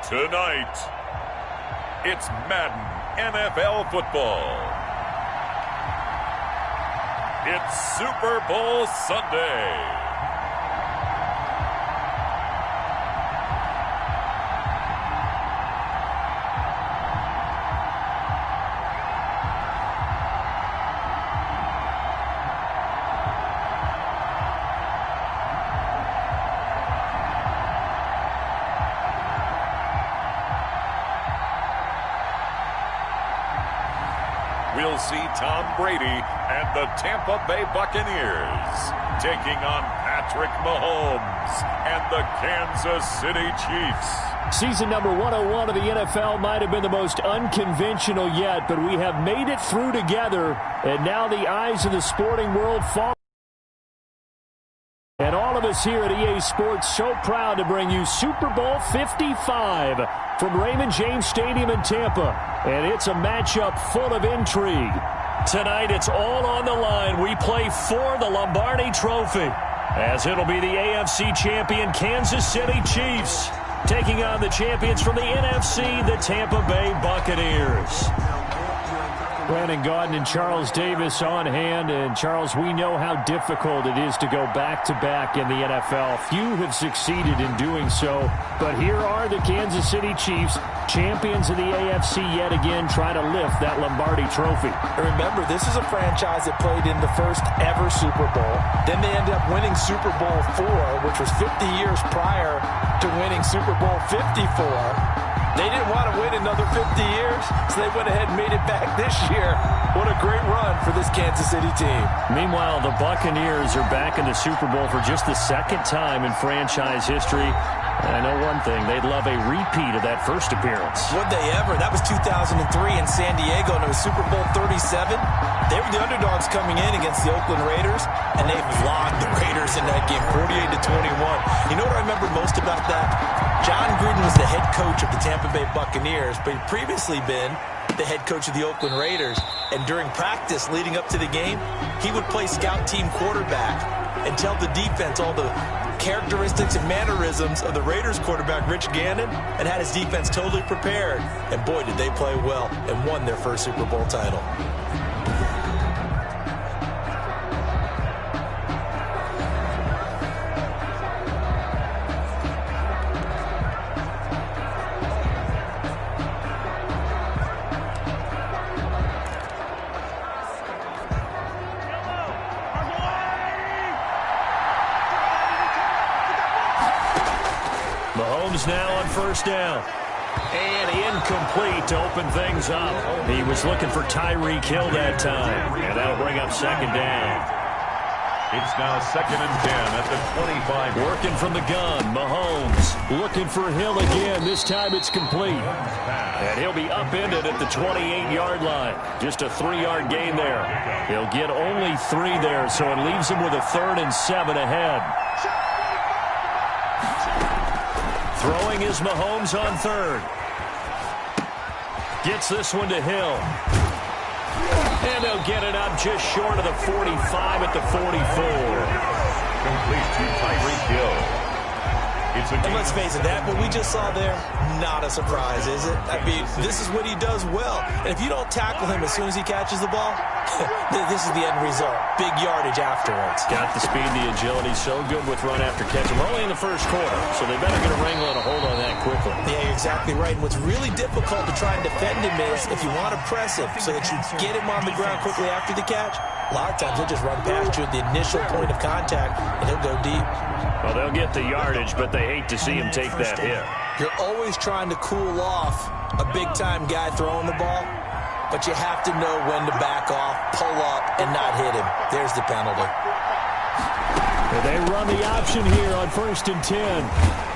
Tonight, it's Madden NFL football. It's Super Bowl Sunday. We'll see Tom Brady and the Tampa Bay Buccaneers taking on Patrick Mahomes and the Kansas City Chiefs. Season number 101 of the NFL might have been the most unconventional yet, but we have made it through together, and now the eyes of the sporting world fall. And all of us here at EA Sports so proud to bring you Super Bowl 55 from Raymond James Stadium in Tampa. And it's a matchup full of intrigue. Tonight, it's all on the line. We play for the Lombardi Trophy, as it'll be the AFC champion Kansas City Chiefs taking on the champions from the NFC, the Tampa Bay Buccaneers. Brandon Gaudin and Charles Davis on hand. And, Charles, we know how difficult it is to go back-to-back in the NFL. Few have succeeded in doing so. But here are the Kansas City Chiefs, champions of the AFC yet again, trying to lift that Lombardi Trophy. Remember, this is a franchise that played in the first ever Super Bowl. Then they ended up winning Super Bowl IV, which was 50 years prior to winning Super Bowl 54. They didn't want to wait another 50 years, so they went ahead and made it back this year. What a great run for this Kansas City team. Meanwhile, the Buccaneers are back in the Super Bowl for just the second time in franchise history. And I know one thing, they'd love a repeat of that first appearance. Would they ever? That was 2003 in San Diego, and it was Super Bowl 37. They were the underdogs coming in against the Oakland Raiders, and they flogged the Raiders in that game, 48-21. You know what I remember most about that? John Gruden was the head coach of the Tampa Bay Buccaneers, but he'd previously been the head coach of the Oakland Raiders. And during practice leading up to the game, he would play scout team quarterback and tell the defense all the characteristics and mannerisms of the Raiders quarterback, Rich Gannon, and had his defense totally prepared. And boy, did they play well and won their first Super Bowl title. Now on first down. And incomplete to open things up. He was looking for Tyreek Hill that time. And that'll bring up second down. It's now 2nd and 10 at the 25. Working from the gun, Mahomes looking for Hill again. This time it's complete. And he'll be upended at the 28-yard line. Just a 3-yard gain there. He'll get only 3 there, so it leaves him with a 3rd and 7 ahead. Throwing is Mahomes on 3rd. Gets this one to Hill. And they'll get it up just short of the 45 at the 44. Complete to Tyreek Hill. And let's face it, that what we just saw there, not a surprise, is it? I mean, this is what he does well. And if you don't tackle him as soon as he catches the ball, this is the end result. Big yardage afterwards. Got the speed, the agility, so good with run after catch. We're only in the first quarter, so they better get a wrangle and a hold on that quickly. Yeah, you're exactly right. And what's really difficult to try and defend him is if you want to press him so that you get him on the ground quickly after the catch, a lot of times he'll just run past you at the initial point of contact, and he'll go deep. Well, they'll get the yardage, but they hate to see him take that hit. You're always trying to cool off a big-time guy throwing the ball, but you have to know when to back off, pull up, and not hit him. There's the penalty. And they run the option here on 1st and 10.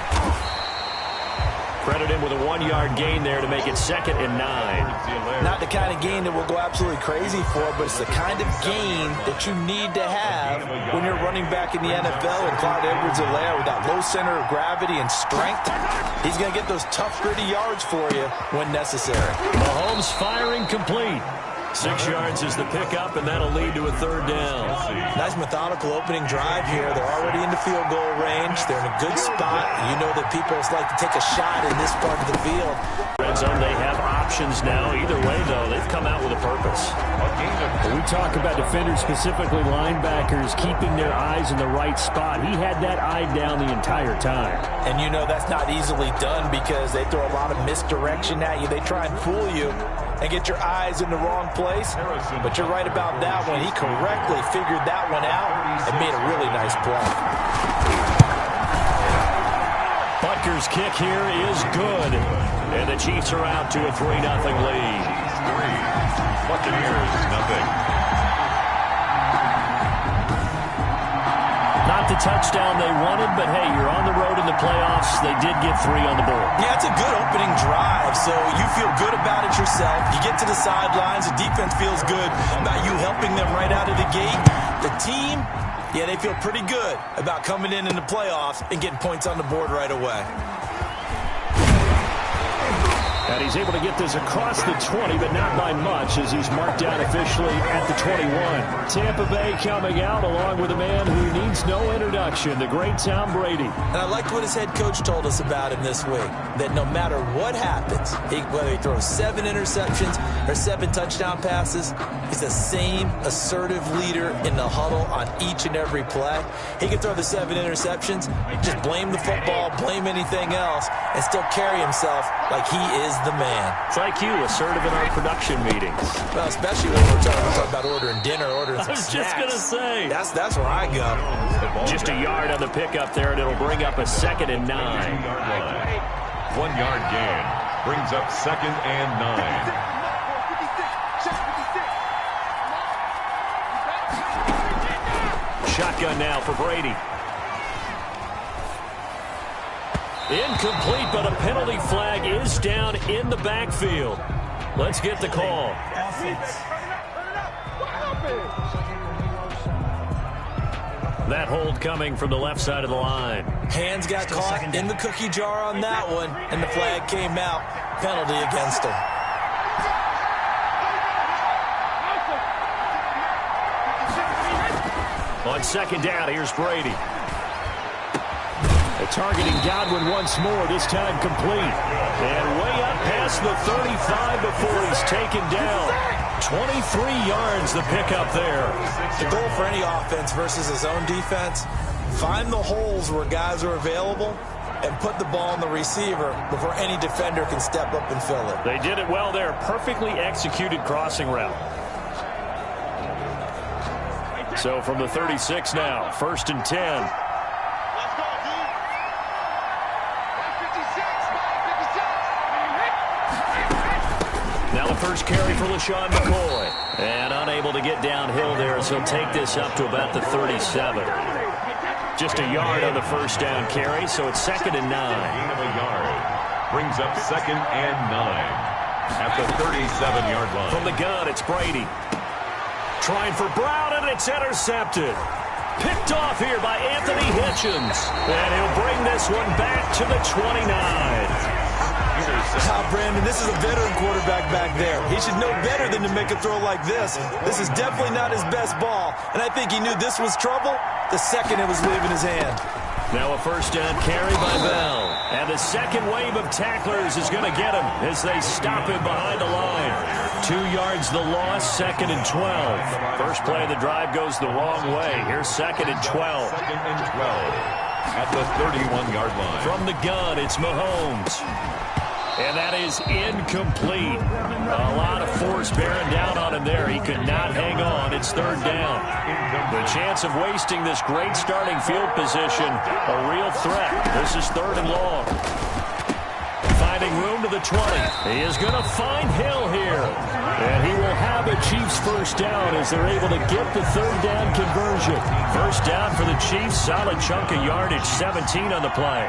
Credit him with a 1-yard gain there to make it 2nd and 9. Not the kind of gain that we'll go absolutely crazy for, but it's the kind of gain that you need to have when you're running back in the NFL. And Clyde Edwards-Helaire with that low center of gravity and strength, he's going to get those tough, gritty yards for you when necessary. Mahomes firing complete. 6 yards is the pickup, and that'll lead to a 3rd down. Nice methodical opening drive here. They're already into field goal range. They're in a good spot. You know that people like to take a shot in this part of the field. Red zone, they have options now. Either way, though, they've come out with a purpose. When we talk about defenders, specifically linebackers, keeping their eyes in the right spot, he had that eye down the entire time. And you know that's not easily done because they throw a lot of misdirection at you. They try and fool you and get your eyes in the wrong place. But you're right about that one. He correctly figured that one out and made a really nice play. Butker's kick here is good. And the Chiefs are out to a 3-0 lead. Buccaneers, nothing. Not the touchdown they wanted, but hey, you're on the road in the playoffs. They did get 3 on the board. Yeah, it's a good opening drive, so you feel good about it yourself. You get to the sidelines, the defense feels good about you helping them right out of the gate. The team, yeah, they feel pretty good about coming in the playoffs and getting points on the board right away. And he's able to get this across the 20, but not by much as he's marked down officially at the 21. Tampa Bay coming out along with a man who needs no introduction, the great Tom Brady. And I liked what his head coach told us about him this week, that no matter what happens, whether he throws 7 interceptions or 7 touchdown passes, he's the same assertive leader in the huddle on each and every play. He can throw the 7 interceptions, just blame the football, blame anything else, and still carry himself like he is the man. It's like you, assertive in our production meetings. Well, especially when we're talking about ordering dinner, ordering some snacks. I was just going to say. That's where I go. Just a yard on the pickup there, and it'll bring up a 2nd and 9. 1 yard gain brings up 2nd and 9. Shotgun now for Brady. Incomplete, but a penalty flag is down in the backfield. Let's get the call. That hold coming from the left side of the line. Hands got caught in the cookie jar on that one, and the flag came out. Penalty against him. On 2nd down, here's Brady. Targeting Godwin once more, this time complete. And way up past the 35 before he's taken down. 23 yards the pickup there. The goal for any offense versus his own defense, find the holes where guys are available and put the ball on the receiver before any defender can step up and fill it. They did it well there. Perfectly executed crossing route. So from the 36 now, 1st and 10. First carry for LaShawn McCoy. And unable to get downhill there as he'll take this up to about the 37. Just a yard on the 1st down carry, so it's 2nd and 9. Gain of a yard brings up 2nd and 9 at the 37-yard line. From the gun, it's Brady. Trying for Brown, and it's intercepted. Picked off here by Anthony Hitchens. And he'll bring this one back to the 29. Brandon, this is a veteran quarterback back there. He should know better than to make a throw like this. This is definitely not his best ball, and I think he knew this was trouble the second it was leaving his hand. Now a 1st down carry by Bell. And the second wave of tacklers is going to get him as they stop him behind the line. 2 yards the loss, 2nd and 12. First play of the drive goes the wrong way. Here's 2nd and 12. 2nd and 12 at the 31-yard line. From the gun, it's Mahomes. And that is incomplete. A lot of force bearing down on him there. He could not hang on. It's 3rd down. The chance of wasting this great starting field position, a real threat. This is 3rd and long. Finding room to the 20. He is going to find Hill here. And he will have a Chiefs 1st down as they're able to get the 3rd down conversion. 1st down for the Chiefs. Solid chunk of yardage. 17 on the play.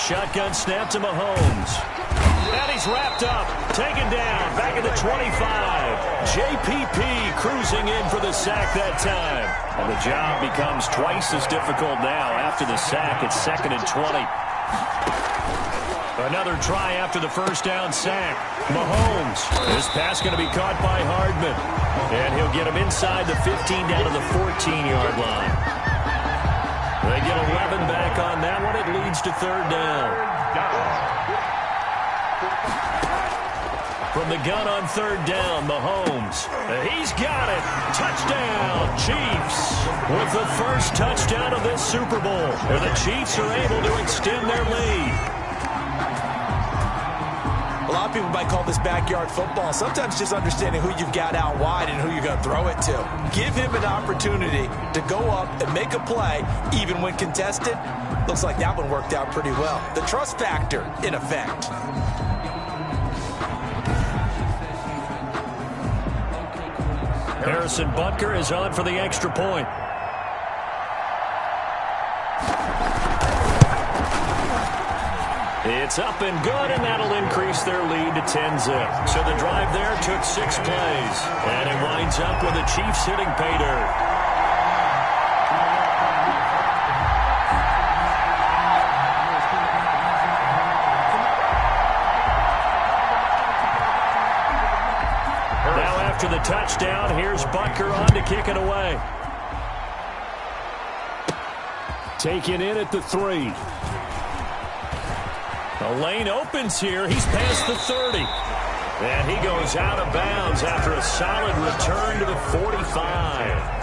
Shotgun snap to Mahomes. And he's wrapped up. Taken down. Back at the 25. JPP cruising in for the sack that time. And the job becomes twice as difficult now. After the sack, it's 2nd and 20. Another try after the first down sack. Mahomes. This pass going to be caught by Hardman. And he'll get him inside the 15 down to the 14-yard line. They get 11 back on that one. It leads to third down. From the gun on third down, Mahomes. He's got it. Touchdown, Chiefs. With the first touchdown of this Super Bowl. And the Chiefs are able to extend their lead. A lot of people might call this backyard football. Sometimes just understanding who you've got out wide and who you're going to throw it to. Give him an opportunity to go up and make a play, even when contested. Looks like that one worked out pretty well. The trust factor, in effect. Harrison Butker is on for the extra point. It's up and good, and that'll increase their lead to 10-zip. So the drive there took 6 plays, and it winds up with the Chiefs hitting pay dirt. Now after the touchdown, here's Butker on to kick it away. Taken in at the 3. The lane opens here. He's past the 30. And he goes out of bounds after a solid return to the 45.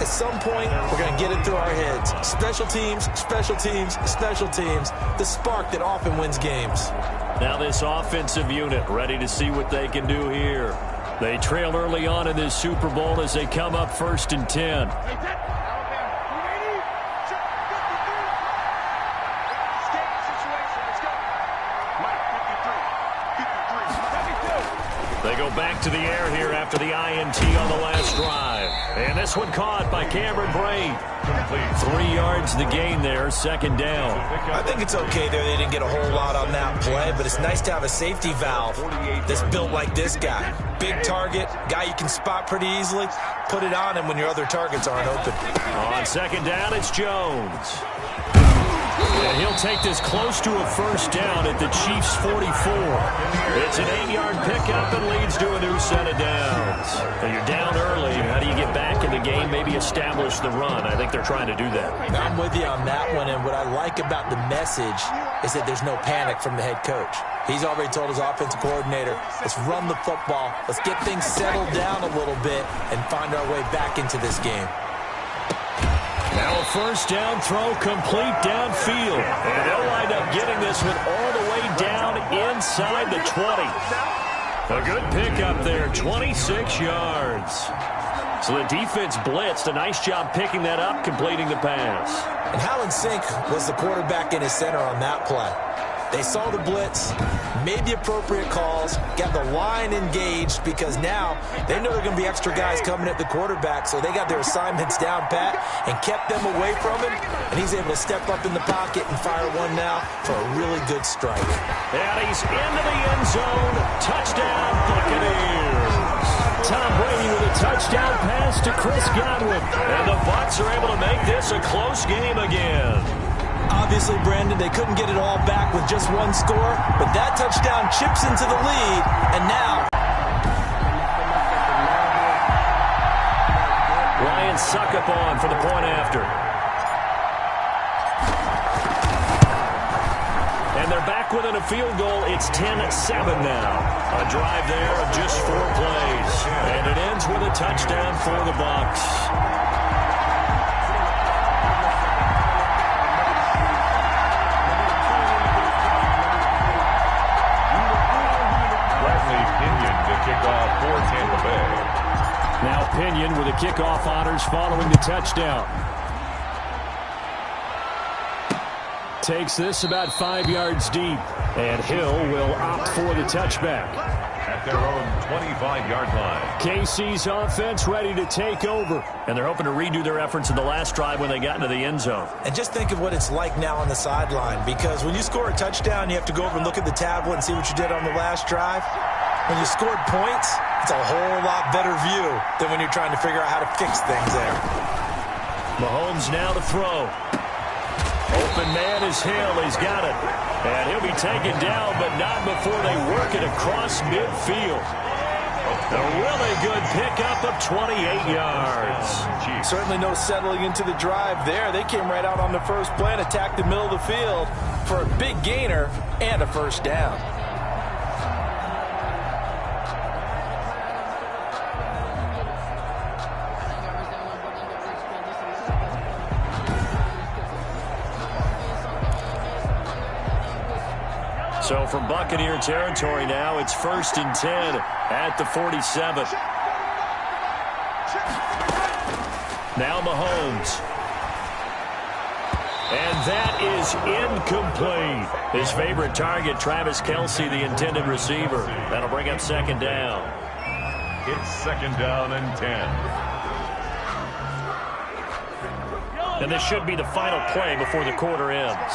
At some point, we're going to get it through our heads. Special teams, special teams, special teams. The spark that often wins games. Now this offensive unit ready to see what they can do here. They trail early on in this Super Bowl as they come up 1st and 10. They go back to the air here after the INT on the last drive. And this one caught by Cameron Brate. 3 yards the gain there, 2nd down. I think it's okay there. They didn't get a whole lot on that play, but it's nice to have a safety valve that's built like this guy. Big target, guy you can spot pretty easily. Put it on him when your other targets aren't open. On 2nd down, it's Jones. And he'll take this close to a 1st down at the Chiefs' 44. It's an 8-yard pickup and leads to a new set of downs. So you're down early. How do you get back in the game, maybe establish the run? I think they're trying to do that. I'm with you on that one, and what I like about the message is that there's no panic from the head coach. He's already told his offensive coordinator, let's run the football, let's get things settled down a little bit and find our way back into this game. Now a 1st down throw complete downfield. And they'll wind up getting this one all the way down inside the 20. A good pickup there, 26 yards. So the defense blitzed. A nice job picking that up, completing the pass. And Howland Sink was the quarterback in his center on that play. They saw the blitz, made the appropriate calls, got the line engaged because now they know there are going to be extra guys coming at the quarterback, so they got their assignments down pat and kept them away from him, and he's able to step up in the pocket and fire one now for a really good strike. And he's into the end zone. Touchdown, Buccaneers. Tom Brady with a touchdown pass to Chris Godwin. And the Bucs are able to make this a close game again. Obviously, Brandon, they couldn't get it all back with just one score, but that touchdown chips into the lead, and now Ryan Suckup on for the point after. And they're back within a field goal. It's 10-7 now. A drive there of just 4 plays. And it ends with a touchdown for the Bucs. Kickoff for Tampa Bay. Now Pinion with the kickoff honors following the touchdown. Takes this about 5 yards deep. And Hill will opt for the touchback. At their own 25-yard line. KC's offense ready to take over. And they're hoping to redo their efforts in the last drive when they got into the end zone. And just think of what it's like now on the sideline, because when you score a touchdown, you have to go over and look at the tablet and see what you did on the last drive. When you scored points, it's a whole lot better view than when you're trying to figure out how to fix things there. Mahomes now to throw. Open man is Hill. He's got it. And he'll be taken down, but not before they work it across midfield. A really good pickup of 28 yards. Certainly no settling into the drive there. They came right out on the first play and attacked the middle of the field for a big gainer and a first down. So from Buccaneer territory now, it's 1st and 10 at the 47. Now Mahomes. And that is incomplete. His favorite target, Travis Kelce, the intended receiver. That'll bring up 2nd down. It's 2nd down and 10. And this should be the final play before the quarter ends.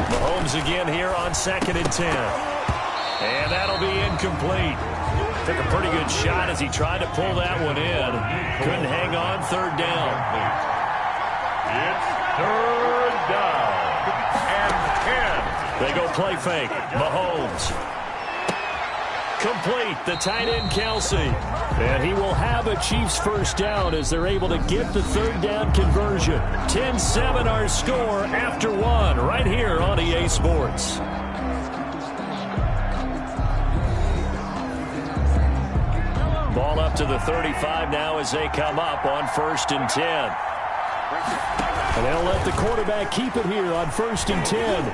Mahomes again here on 2nd and 10. And that'll be incomplete. Took a pretty good shot as he tried to pull that one in. Couldn't hang on. 3rd down. It's 3rd down and 10. They go play fake. Mahomes. Complete. The tight end, Kelce. And he will have a Chiefs first down as they're able to get the 3rd down conversion. 10-7 our score after 1 right here on EA Sports. Ball up to the 35 now as they come up on 1st and 10. And they'll let the quarterback keep it here on 1st and 10.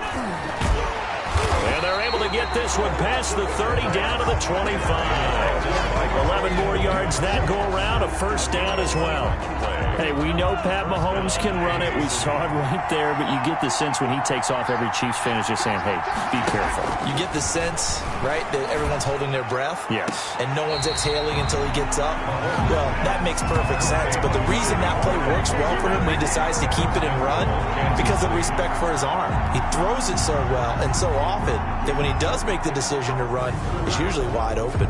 And they're able to get this one past the 30 down to the 25. 11 more yards that go around, a first down as well. Hey, we know Pat Mahomes can run it. We saw it right there, but you get the sense when he takes off, every Chiefs fan is just saying, hey, be careful. You get the sense, right, that everyone's holding their breath? Yes. And no one's exhaling until he gets up? Well, that makes perfect sense. But the reason that play works well for him when he decides to keep it and run, because of respect for his arm. He throws it so well and so often that when he does make the decision to run, it's usually wide open.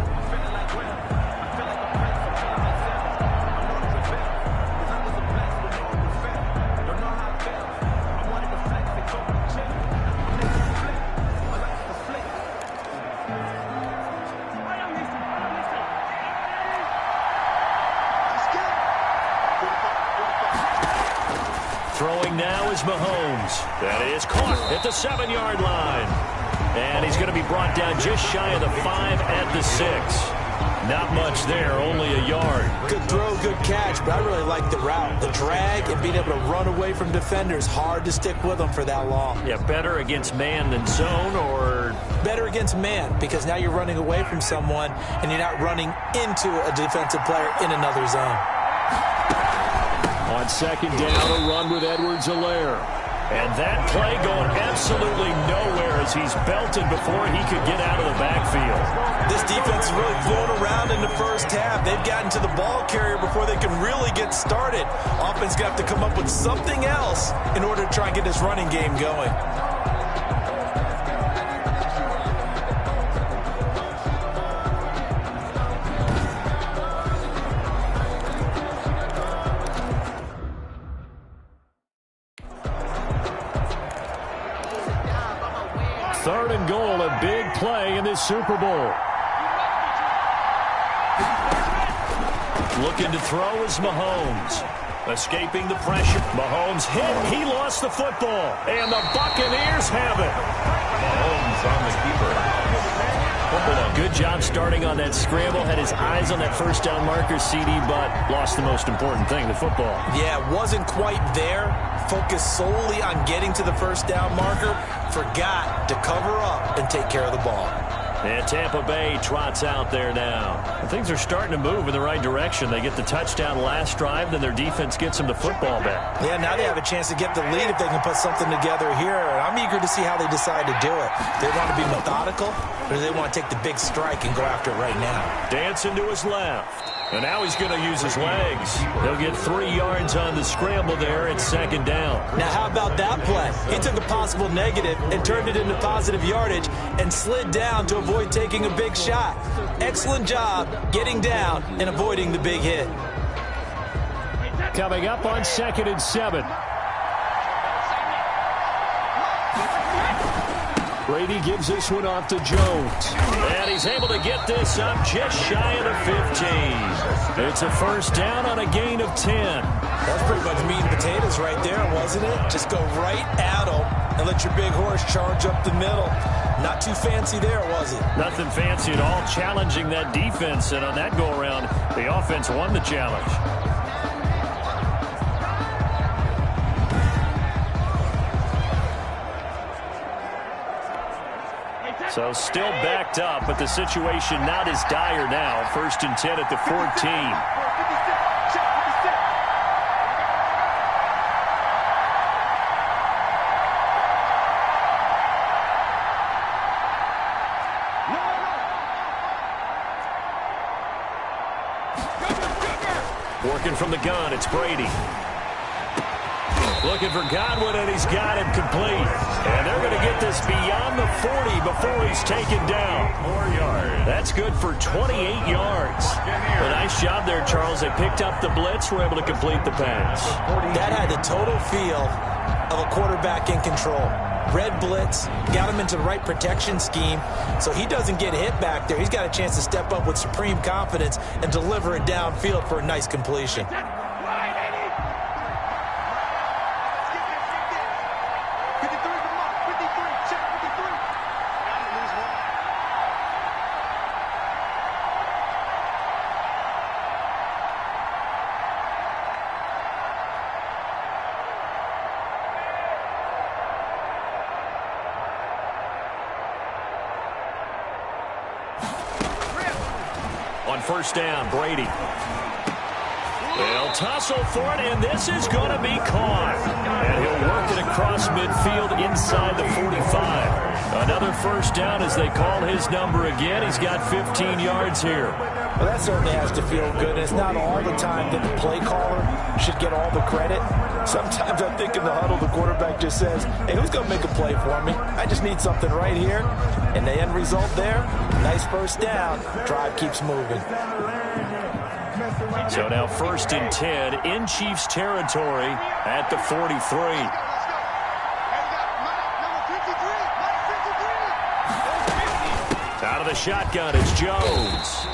Throwing now is Mahomes. That is caught at the 7-yard line. And he's going to be brought down just shy of the 5 at the 6. Not much there, only a yard. Good throw, good catch, but I really like the route. The drag and being able to run away from defenders, hard to stick with them for that long. Yeah, better against man than zone, or? Better against man, because now you're running away from someone and you're not running into a defensive player in another zone. On 2nd down, a run with Edwards-Helaire. And that play going absolutely nowhere as he's belted before he could get out of the backfield. This defense is really flown around in the first half. They've gotten to the ball carrier before they can really get started. Offense going to have to come up with something else in order to try and get this running game going. Third and goal, a big play in this Super Bowl. Looking to throw is Mahomes. Escaping the pressure. Mahomes hit. He lost the football. And the Buccaneers have it. Mahomes on the keeper. Good job starting on that scramble. Had his eyes on that first down marker, CD, but lost the most important thing, the football. Yeah, wasn't quite there. Focused solely on getting to the first down marker. Forgot to cover up and take care of the ball. And Tampa Bay trots out there now. Things are starting to move in the right direction. They get the touchdown last drive, then their defense gets them the football back. Yeah, now they have a chance to get the lead if they can put something together here. And I'm eager to see how they decide to do it. They want to be methodical, or do they want to take the big strike and go after it right now? Dancing to his left. And now he's going to use his legs. He'll get 3 yards on the scramble there at 2nd down. Now, how about that play? He took a possible negative and turned it into positive yardage and slid down to avoid taking a big shot. Excellent job getting down and avoiding the big hit. Coming up on 2nd and 7. Brady gives this one off to Jones. And he's able to get this up just shy of the 15. It's a first down on a gain of 10. That's pretty much meat and potatoes right there, wasn't it? Just go right at them and let your big horse charge up the middle. Not too fancy there, was it? Nothing fancy at all, challenging that defense. And on that go-around, the offense won the challenge. So still backed up, but the situation not as dire now. 1st and 10 at the 14. Working from the gun, it's Brady. Looking for Godwin, and he's got him complete. And they're going to get this beyond the 40 before he's taken down. 4 yards. That's good for 28 yards. A nice job there, Charles. They picked up the blitz, were able to complete the pass. That had the total feel of a quarterback in control. Red blitz, got him into the right protection scheme, so he doesn't get hit back there. He's got a chance to step up with supreme confidence and deliver it downfield for a nice completion. On first down, Brady. They'll tussle for it, and this is going to be caught. And he'll work it across midfield inside the 45. Another first down as they call his number again. He's got 15 yards here. Well, that certainly has to feel good. It's not all the time that the play caller should get all the credit. Sometimes I think in the huddle, the quarterback just says, hey, who's going to make a play for me? I just need something right here. And the end result there, nice first down. Drive keeps moving. So now 1st and 10 in Chiefs territory at the 43. Out of the shotgun, it's Jones.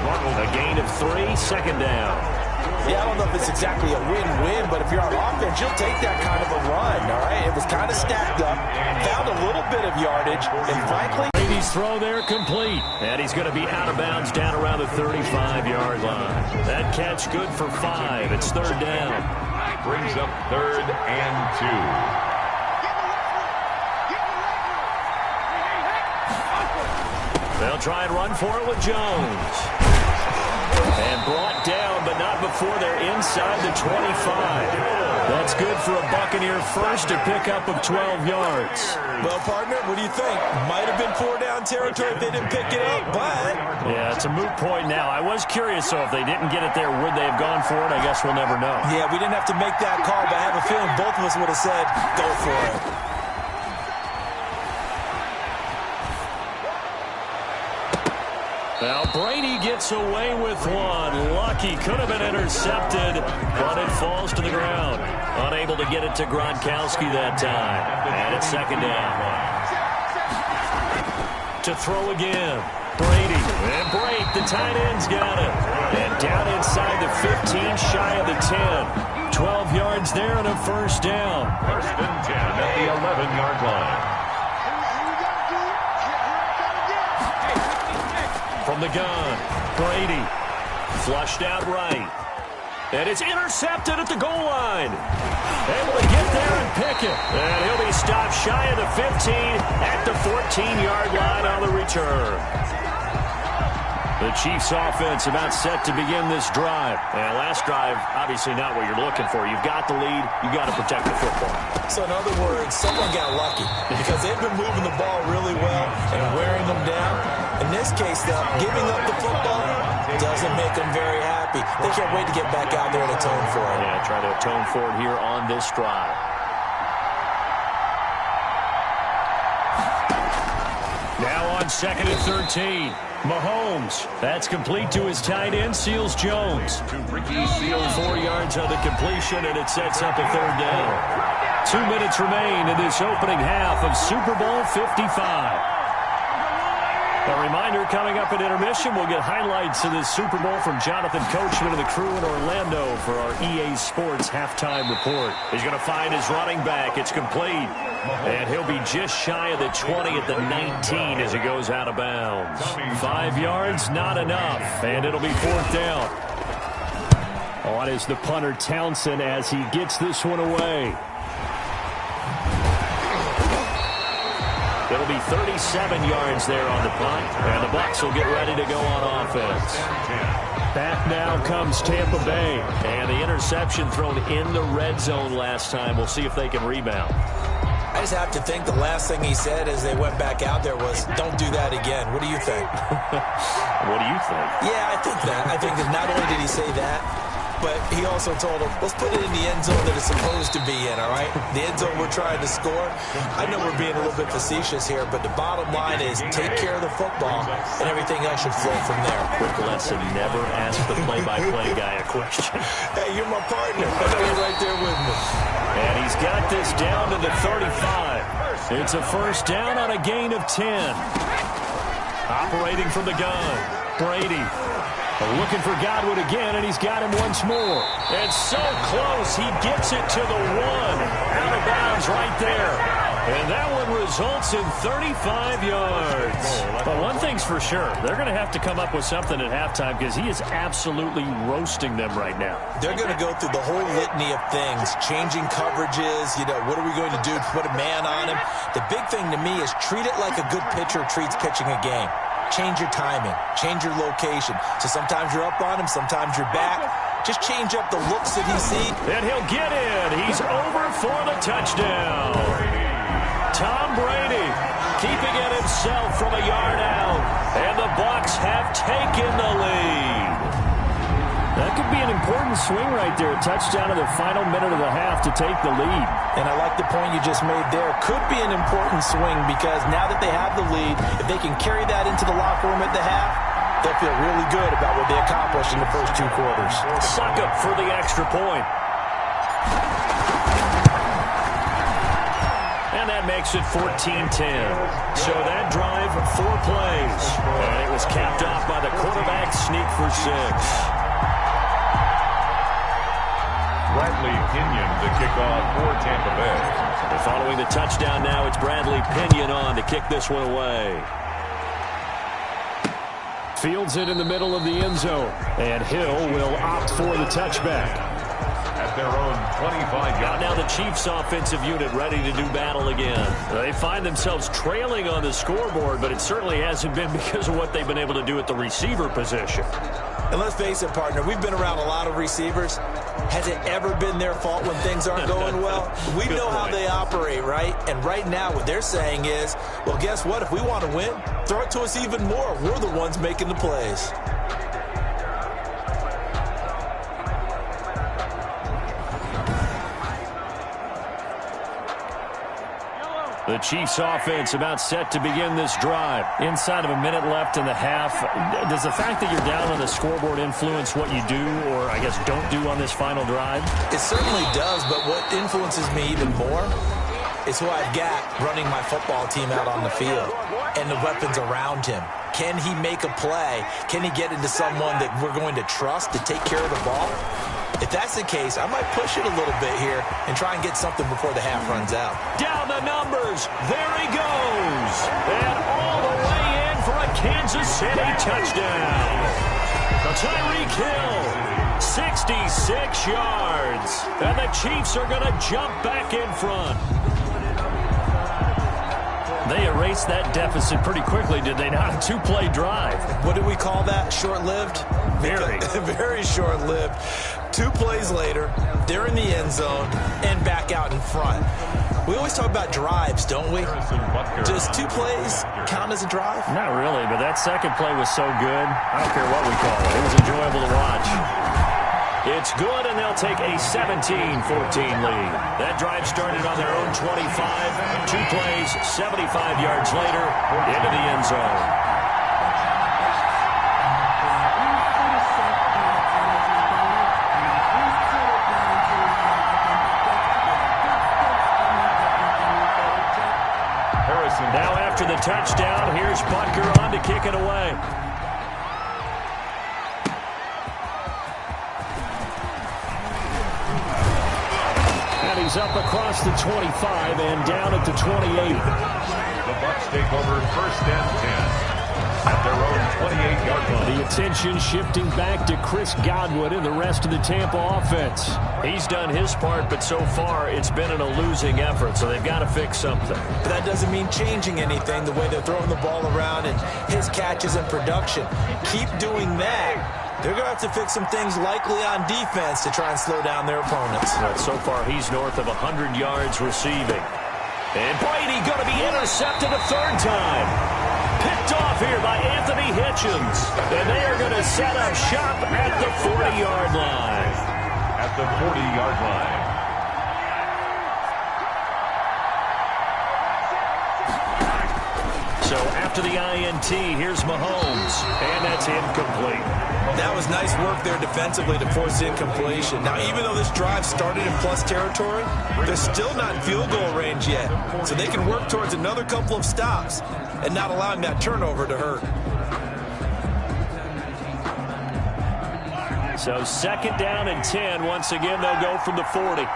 A gain of 3, 2nd down. Yeah, I don't know if it's exactly a win-win, but if you're on offense, you'll take that kind of a run, all right? It was kind of stacked up, found a little bit of yardage, and frankly... Brady's throw there complete, and he's going to be out of bounds down around the 35-yard line. That catch good for 5. It's 3rd down. Brings up 3rd and 2. They'll try and run for it with Jones. And brought down, but not before they're inside the 25. That's good for a Buccaneer first, a pickup of 12 yards. Well, partner, what do you think? Might have been 4-down territory if they didn't pick it up, but... Yeah, it's a moot point now. I was curious, so if they didn't get it there, would they have gone for it? I guess we'll never know. Yeah, we didn't have to make that call, but I have a feeling both of us would have said, go for it. Now Brady gets away with one. Lucky, could have been intercepted, but it falls to the ground. Unable to get it to Gronkowski that time. And it's 2nd down. To throw again. Brady. And break. The tight end's got it. And down inside the 15, shy of the 10. 12 yards there and a first down. 1st and 10 at the 11-yard line. From the gun, Brady, flushed out right. And it's intercepted at the goal line. Able to get there and pick it. And he'll be stopped shy of the 15 at the 14-yard line on the return. The Chiefs offense about set to begin this drive. And last drive, obviously not what you're looking for. You've got the lead. You've got to protect the football. So in other words, someone got lucky because they've been moving the ball really well and wearing them down. In this case, though, giving up the football doesn't make them very happy. They can't wait to get back out there and atone for it. Yeah, try to atone for it here on this drive. Now on 2nd and 13. Mahomes. That's complete to his tight end, Seals Jones. 4 yards on the completion, and it sets up a third down. 2 minutes remain in this opening half of Super Bowl 55. A reminder, coming up at intermission, we'll get highlights of this Super Bowl from Jonathan Coachman and the crew in Orlando for our EA Sports halftime report. He's going to find his running back. It's complete. And he'll be just shy of the 20 at the 19 as he goes out of bounds. 5 yards, not enough. And it'll be fourth down. On is the punter Townsend as he gets this one away. It'll be 37 yards there on the punt, and the Bucs will get ready to go on offense. Back now comes Tampa Bay, and the interception thrown in the red zone last time. We'll see if they can rebound. I just have to think the last thing he said as they went back out there was, don't do that again. What do you think? What do you think? Yeah, I think that. I think that not only did he say that, but he also told him, let's put it in the end zone that it's supposed to be in, all right? The end zone we're trying to score. I know we're being a little bit facetious here, but the bottom line is take care of the football, and everything else should flow from there. Quick lesson, never ask the play-by-play guy a question. Hey, you're my partner. I know you're right there with me. And he's got this down to the 35. It's a first down on a gain of 10. Operating from the gun, Brady. Looking for Godwin again, and he's got him once more. And so close, he gets it to the 1. Out of bounds right there. And that one results in 35 yards. But one thing's for sure, they're going to have to come up with something at halftime because he is absolutely roasting them right now. They're going to go through the whole litany of things, changing coverages, what are we going to do to put a man on him? The big thing to me is treat it like a good pitcher treats pitching a game. Change your timing. Change your location. So sometimes you're up on him, sometimes you're back. Just change up the looks that he sees. And he'll get in. He's over for the touchdown. Tom Brady keeping it himself from a yard out. And the Bucs have taken the lead. That could be an important swing right there. A touchdown in the final minute of the half to take the lead. And I like the point you just made there. Could be an important swing because now that they have the lead, if they can carry that into the locker room at the half, they'll feel really good about what they accomplished in the first 2 quarters. Suck up for the extra point. And that makes it 14-10. So that drive, 4 plays. And it was capped off by the quarterback sneak for 6. Bradley Pinion to kick off for Tampa Bay. And following the touchdown now, it's Bradley Pinion on to kick this one away. Fields it in the middle of the end zone. And Hill will opt for the touchback. At their own 25-yard. Now the Chiefs offensive unit ready to do battle again. They find themselves trailing on the scoreboard, but it certainly hasn't been because of what they've been able to do at the receiver position. And let's face it, partner, we've been around a lot of receivers. Has it ever been their fault when things aren't going well? We know how they operate, right? And right now what they're saying is, well, guess what? If we want to win, throw it to us even more. We're the ones making the plays. The Chiefs offense about set to begin this drive. Inside of a minute left in the half. Does the fact that you're down on the scoreboard influence what you do or, I guess, don't do on this final drive? It certainly does, but what influences me even more is who I've got running my football team out on the field and the weapons around him. Can he make a play? Can he get into someone that we're going to trust to take care of the ball? If that's the case, I might push it a little bit here and try and get something before the half runs out. Down the numbers. There he goes. And all the way in for a Kansas City touchdown. Tyreek Hill, 66 yards. And the Chiefs are going to jump back in front. They erased that deficit pretty quickly, did they not? A 2-play drive. What do we call that? Short-lived? Very. Very short-lived. 2 plays later, they're in the end zone and back out in front. We always talk about drives, don't we? Does 2 plays count as a drive? Not really, but that second play was so good. I don't care what we call it. It was enjoyable to watch. It's good, and they'll take a 17-14 lead. That drive started on their own 25. 2 plays, 75 yards later, into the end zone. Now after the touchdown, here's Butker on to kick it away. And he's up across the 25 and down at the 28. The Bucs take over first and 10 at their own 28-yard line. The attention shifting back to Chris Godwin and the rest of the Tampa offense. He's done his part, but so far it's been in a losing effort, so they've got to fix something. But that doesn't mean changing anything, the way they're throwing the ball around and his catches and production. Keep doing that. They're going to have to fix some things likely on defense to try and slow down their opponents. So far he's north of 100 yards receiving. And Brady going to be intercepted a third time. Picked off here by Anthony Hitchens. And they are going to set up shop at the 40-yard line. At the 40-yard line. So after the INT, here's Mahomes. And that's incomplete. That was nice work there defensively to force incompletion. Now, even though this drive started in plus territory, they're still not in field goal range yet. So they can work towards another couple of stops and not allowing that turnover to hurt. So second down and 10. Once again, they'll go from the 40.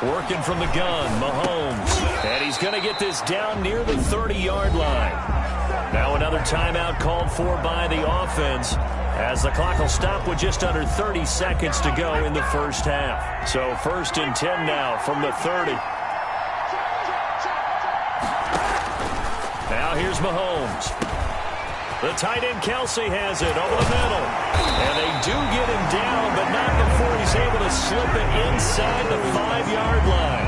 Working from the gun, Mahomes. And he's going to get this down near the 30-yard line. Now another timeout called for by the offense as the clock will stop with just under 30 seconds to go in the first half. So first and 10 now from the 30. Now here's Mahomes. The tight end Kelsey has it over the middle. And they do get him down, but not before he's able to slip it inside the 5-yard line.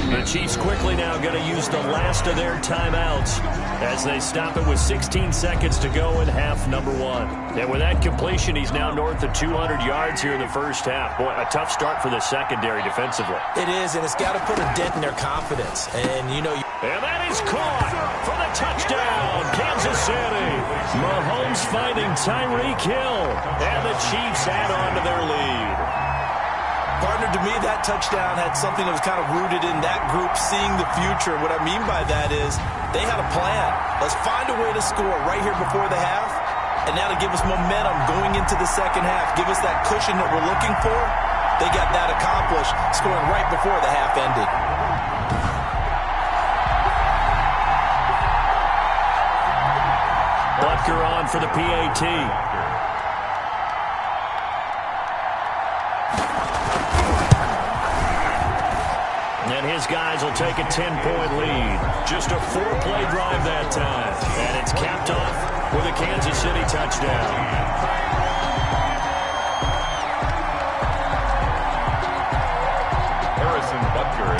The Chiefs quickly now going to use the last of their timeouts as they stop it with 16 seconds to go in half number one. And with that completion, he's now north of 200 yards here in the first half. Boy, a tough start for the secondary defensively. It is, and it's got to put a dent in their confidence. And, you know... And that is caught for the touchdown, Kansas City. Mahomes finding Tyreek Hill, and the Chiefs add on to their lead. Partner, to me, that touchdown had something that was kind of rooted in that group seeing the future. What I mean by that is they had a plan. Let's find a way to score right here before the half, and that'll give us momentum going into the second half. Give us that cushion that we're looking for. They got that accomplished, scoring right before the half ended. Butker on for the PAT. And his guys will take a 10-point lead. Just a 4-play drive that time. And it's capped off with a Kansas City touchdown.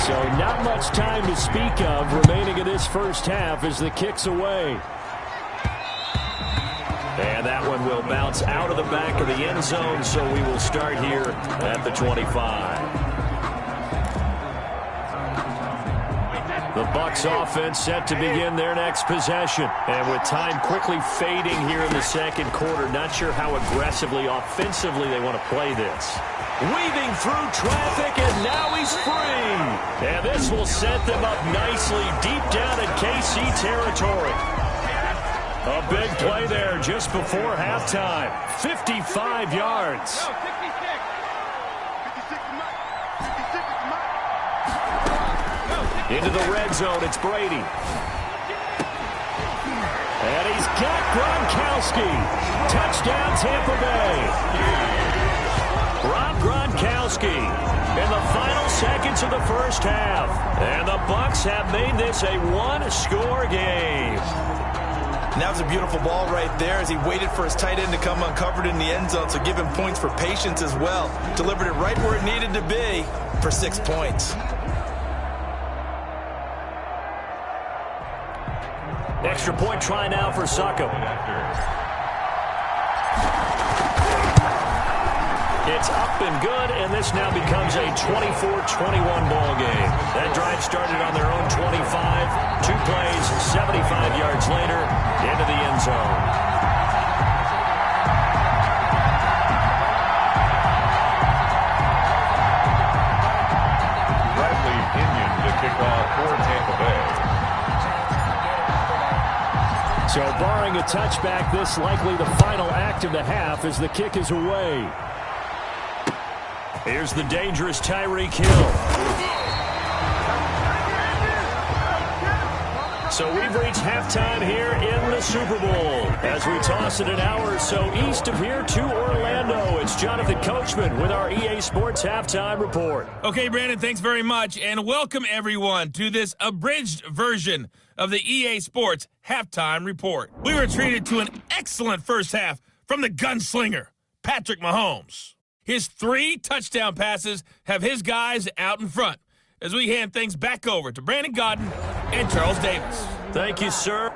So not much time to speak of remaining in this first half as the kick's away. And that one will bounce out of the back of the end zone, so we will start here at the 25. The Bucs offense set to begin their next possession. And with time quickly fading here in the second quarter, not sure how aggressively, offensively they want to play this. Weaving through traffic, and now he's free. And this will set them up nicely deep down in KC territory. A big play there just before halftime. 55 yards. Into the red zone, it's Brady. And he's got Gronkowski. Touchdown, Tampa Bay. Rob Gronkowski in the final seconds of the first half. And the Bucs have made this a one-score game. And that was a beautiful ball right there as he waited for his tight end to come uncovered in the end zone, so give him points for patience as well. Delivered it right where it needed to be for 6 points. Extra point try now for Succo. It's up and good, and this now becomes a 24-21 ball game. That drive started on their own 25. 2 plays, 75 yards later, into the end zone. Bradley kickoff for Tampa Bay. So barring a touchback, this likely the final act of the half as the kick is away. Here's the dangerous Tyreek Hill. So we've reached halftime here in the Super Bowl. As we toss it an hour or so east of here to Orlando, it's Jonathan Coachman with our EA Sports Halftime Report. Okay, Brandon, thanks very much, and welcome everyone to this abridged version of the EA Sports Halftime Report. We were treated to an excellent first half from the gunslinger, Patrick Mahomes. His 3 touchdown passes have his guys out in front as we hand things back over to Brandon Godden and Charles Davis. Thank you, sir.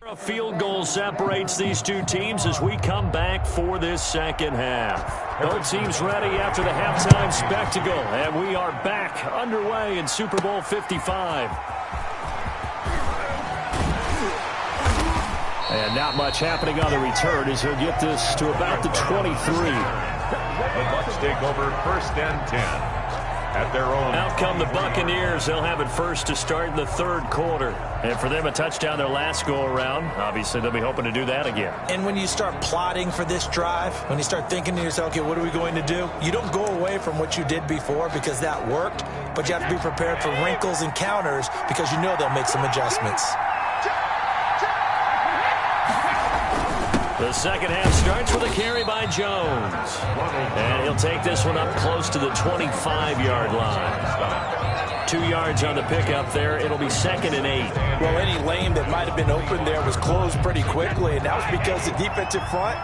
A field goal separates these two teams as we come back for this second half. Both teams ready after the halftime spectacle, and we are back underway in Super Bowl 55. And not much happening on the return as he'll get this to about the 23. The Bucs take over 1st and 10. At their own. Out come the Buccaneers. They'll have it first to start in the third quarter. And for them, a touchdown their last go-around. Obviously, they'll be hoping to do that again. And when you start plotting for this drive, when you start thinking to yourself, okay, what are we going to do? You don't go away from what you did before because that worked, but you have to be prepared for wrinkles and counters because you know they'll make some adjustments. The second half starts with a carry by Jones. And he'll take this one up close to the 25-yard line. 2 yards on the pickup there. It'll be 2nd and 8. Well, any lane that might have been open there was closed pretty quickly, and that was because the defensive front,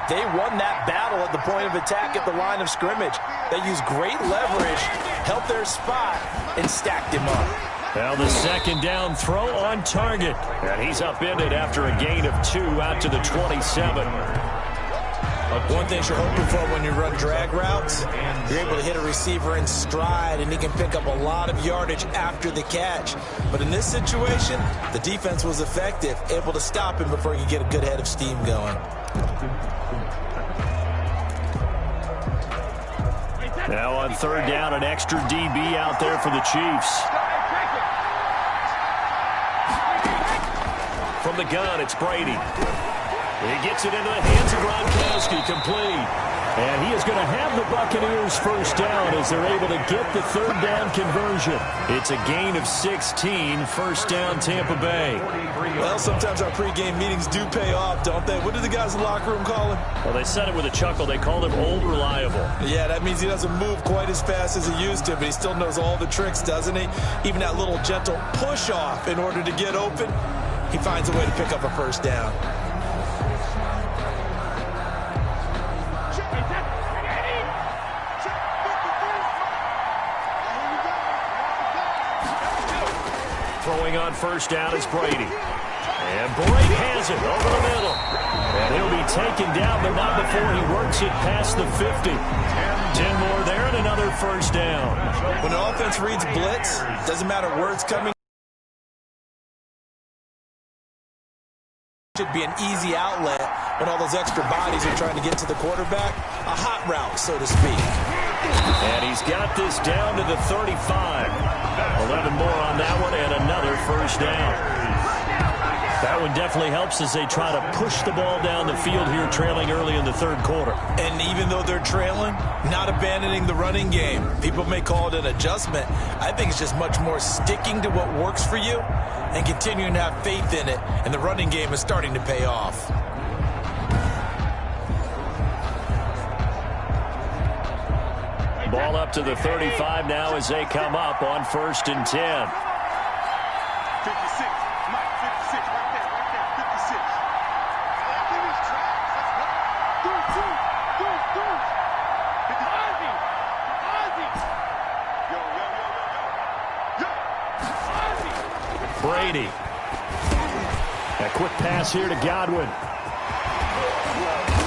they won that battle at the point of attack at the line of scrimmage. They used great leverage, held their spot, and stacked him up. Well, the second down throw on target. And he's upended after a gain of 2 out to the 27. One thing you're hoping for when you run drag routes, you're able to hit a receiver in stride, and he can pick up a lot of yardage after the catch. But in this situation, the defense was effective, able to stop him before he could get a good head of steam going. Now on 3rd down, an extra DB out there for the Chiefs. From the gun, it's Brady. He gets it into the hands of Gronkowski, complete. And he is going to have the Buccaneers first down as they're able to get the 3rd down conversion. It's a gain of 16, 1st down Tampa Bay. Well, sometimes our pregame meetings do pay off, don't they? What do the guys in the locker room call him? Well, they said it with a chuckle. They called him old reliable. Yeah, that means he doesn't move quite as fast as he used to, but he still knows all the tricks, doesn't he? Even that little gentle push-off in order to get open, he finds a way to pick up a first down. Throwing on first down is Brady. And Brady has it over the middle. And he'll be taken down, but not before he works it past the 50. 10 more there and another first down. When an offense reads blitz, doesn't matter where it's coming. Should be an easy outlet when all those extra bodies are trying to get to the quarterback. A hot route, so to speak. And he's got this down to the 35. 11 more on that one and another first down. That one definitely helps as they try to push the ball down the field here, trailing early in the third quarter. And even though they're trailing, not abandoning the running game. People may call it an adjustment. I think it's just much more sticking to what works for you and continuing to have faith in it. And the running game is starting to pay off. Ball up to the 35 now as they come up on 1st and 10. 56. Mike, 56. Right there. 56. Give me track. Let's go. Do. 50. Ozzy. Yo. Ozzy. Brady. A quick pass here to Godwin.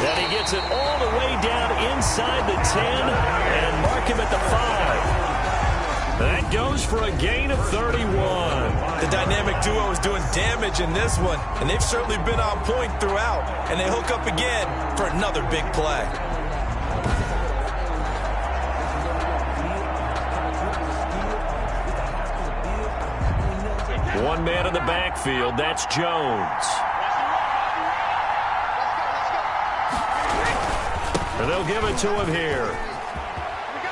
And he gets it all the way down inside the 10 and mark him at the 5. That goes for a gain of 31. The dynamic duo is doing damage in this one, and they've certainly been on point throughout. And they hook up again for another big play. One man in the backfield, that's Jones. And they'll give it to him here.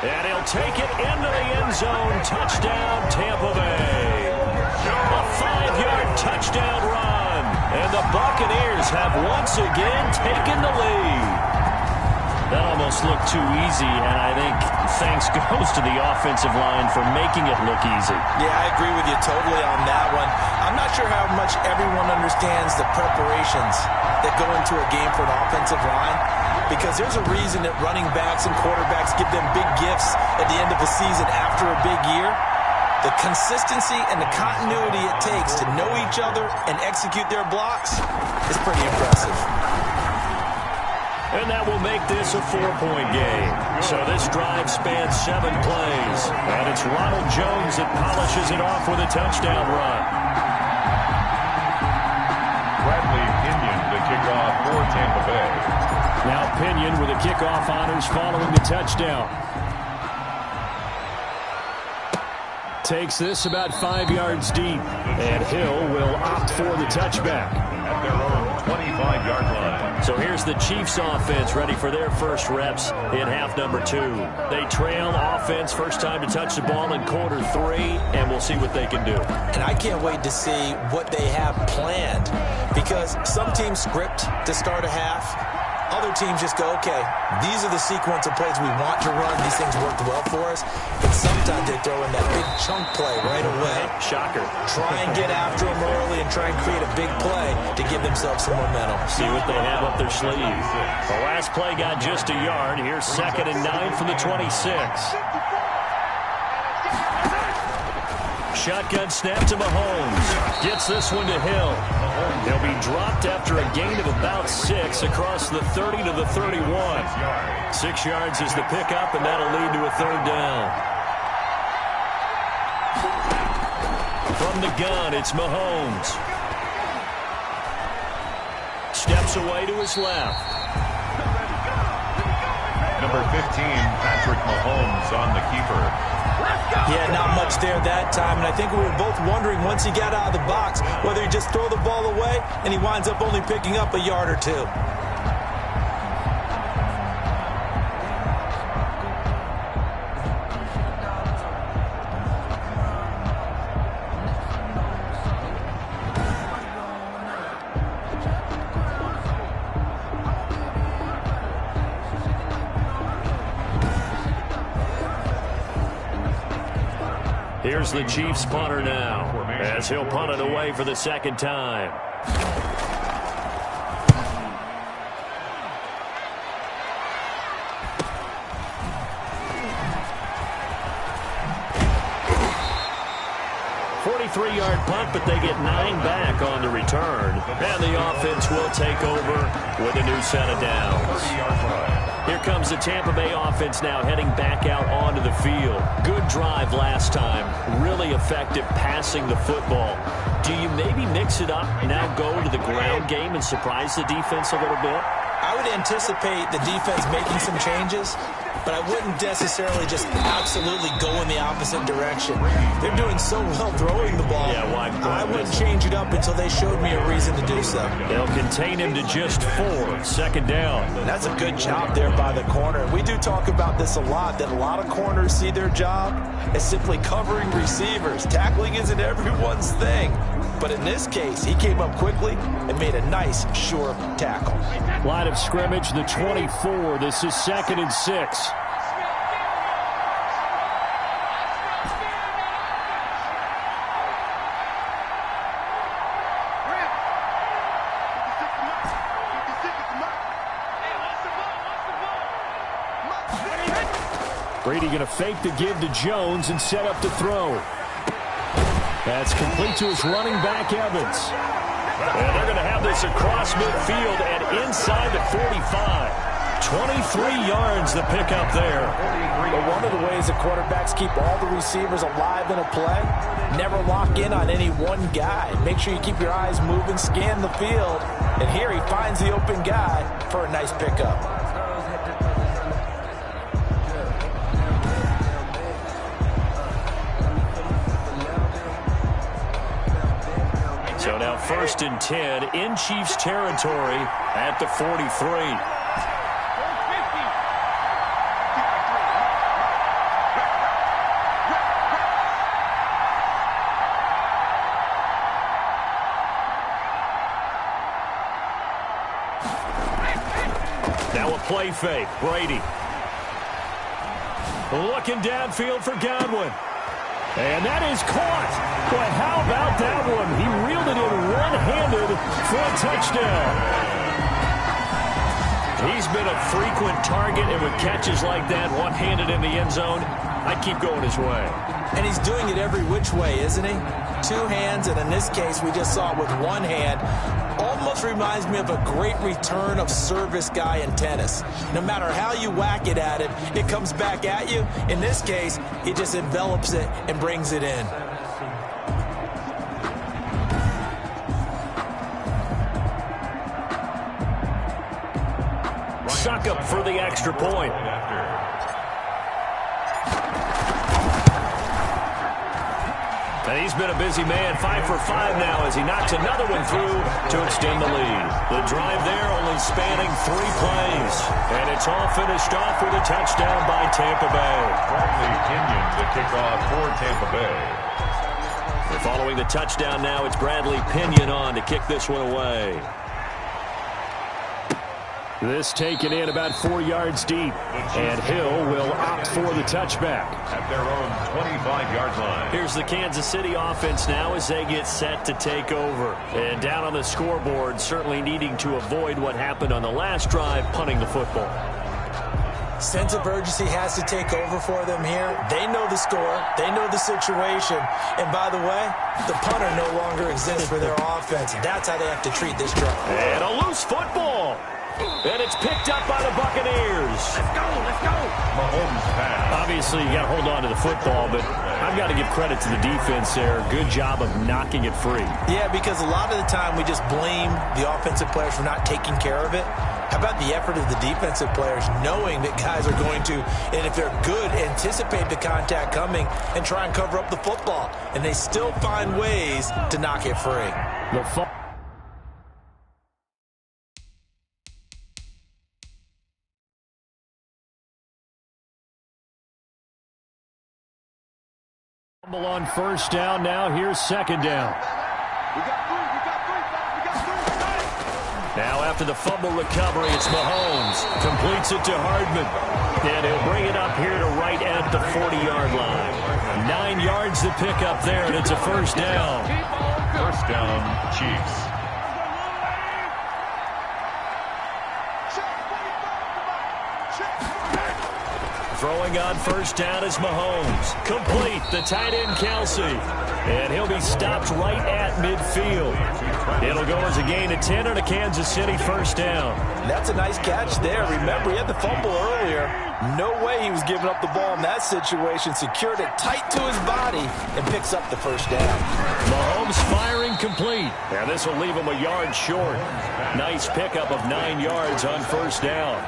And he'll take it into the end zone. Touchdown, Tampa Bay. A 5-yard touchdown run. And the Buccaneers have once again taken the lead. That almost looked too easy, and I think thanks goes to the offensive line for making it look easy. Yeah, I agree with you totally on that one. I'm not sure how much everyone understands the preparations that go into a game for an offensive line, because there's a reason that running backs and quarterbacks give them big gifts at the end of the season after a big year. The consistency and the continuity it takes to know each other and execute their blocks is pretty impressive. And that will make this a 4-point game. So this drive spans 7 plays. And it's Ronald Jones that polishes it off with a touchdown run. Bradley Pinion, the kickoff for Tampa Bay. Now Pinion with the kickoff honors following the touchdown. Takes this about 5 yards deep. And Hill will opt for the touchback. At their own 25-yard line. So here's the Chiefs offense ready for their first reps in half number 2. They trail offense, first time to touch the ball in quarter 3, and we'll see what they can do. And I can't wait to see what they have planned, because some teams script to start a half. Other teams just go, okay, these are the sequence of plays we want to run. These things worked well for us. But sometimes they throw in that big chunk play right away. Shocker. Try and get after them early and try and create a big play to give themselves some momentum. See what they have up their sleeve. The last play got just a yard. Here's 2nd and 9 from the 26. Shotgun snap to Mahomes. Gets this one to Hill. He'll be dropped after a gain of about 6 across the 30 to the 31. 6 yards is the pickup, and that'll lead to a 3rd down. From the gun, it's Mahomes. Steps away to his left. Number 15, Patrick Mahomes on the keeper. Yeah, not much there that time, and I think we were both wondering once he got out of the box whether he just throw the ball away and he winds up only picking up a yard or 2. Here's the Chiefs punter now, as he'll punt it away for the 2nd time. Three-yard punt, but they get 9 back on the return. And the offense will take over with a new set of downs. Here comes the Tampa Bay offense now heading back out onto the field. Good drive last time. Really effective passing the football. Do you maybe mix it up, now go to the ground game and surprise the defense a little bit? I would anticipate the defense making some changes. but I wouldn't necessarily just absolutely go in the opposite direction. They're doing so well throwing the ball. Yeah, I wouldn't change it up until they showed me a reason to do so. They'll contain him to just 4. Second down. That's a good job there by the corner. We do talk about this a lot, that a lot of corners see their job as simply covering receivers. Tackling isn't everyone's thing. But in this case, he came up quickly and made a nice, sure tackle. Line of scrimmage, the 24. This is 2nd and 6. Brady going to fake the give to Jones and set up to throw. That's complete to his running back, Evans. And they're going to have this across midfield and inside the 45. 23 yards the pickup there. But one of the ways the quarterbacks keep all the receivers alive in a play, never lock in on any one guy. Make sure you keep your eyes moving, scan the field. And here he finds the open guy for a nice pickup. So now 1st and 10 in Chiefs territory at the 43. Now a play fake. Brady. Looking downfield for Godwin. And that is caught. But how about that one? He reeled it in one-handed for a touchdown. He's been a frequent target, and with catches like that, one-handed in the end zone, I'd keep going his way. And he's doing it every which way, isn't he? 2 hands, and in this case, we just saw it with 1 hand. Almost reminds me of a great return of service guy in tennis. No matter how you whack it at it, it comes back at you. In this case, he just envelops it and brings it in. Suck up for the extra point. And he's been a busy man, 5 for 5 now as he knocks another one through to extend the lead. The drive there only spanning 3 plays. And it's all finished off with a touchdown by Tampa Bay. Bradley Pinion to kick off for Tampa Bay. Following the touchdown now, it's Bradley Pinion on to kick this one away. This taken in about 4 yards deep. And Hill will opt for the touchback. At their own 25-yard line. Here's the Kansas City offense now as they get set to take over. And down on the scoreboard, certainly needing to avoid what happened on the last drive, punting the football. Sense of urgency has to take over for them here. They know the score. They know the situation. And by the way, the punter no longer exists for their offense. That's how they have to treat this drive. And a loose football. And it's picked up by the Buccaneers. Let's go, let's go. Mahomes pass. Obviously, you got to hold on to the football, but I've got to give credit to the defense there. Good job of knocking it free. Yeah, because a lot of the time we just blame the offensive players for not taking care of it. How about the effort of the defensive players knowing that guys are going to, and if they're good, anticipate the contact coming and try and cover up the football. And they still find ways to knock it free. The on 1st down now. Here's 2nd down. We got 3, we got 3, we got 3. Now after the fumble recovery, it's Mahomes. Completes it to Hardman. And he'll bring it up here to right at the 40-yard line. 9 yards to pick up there, and it's a 1st down. 1st down, Chiefs. Throwing on 1st down is Mahomes. Complete, the tight end Kelsey. And he'll be stopped right at midfield. It'll go as a gain of 10 on a Kansas City 1st down. That's a nice catch there. Remember, he had the fumble earlier. No way he was giving up the ball in that situation. Secured it tight to his body and picks up the 1st down. Mahomes firing complete. And this will leave him a yard short. Nice pickup of 9 yards on 1st down.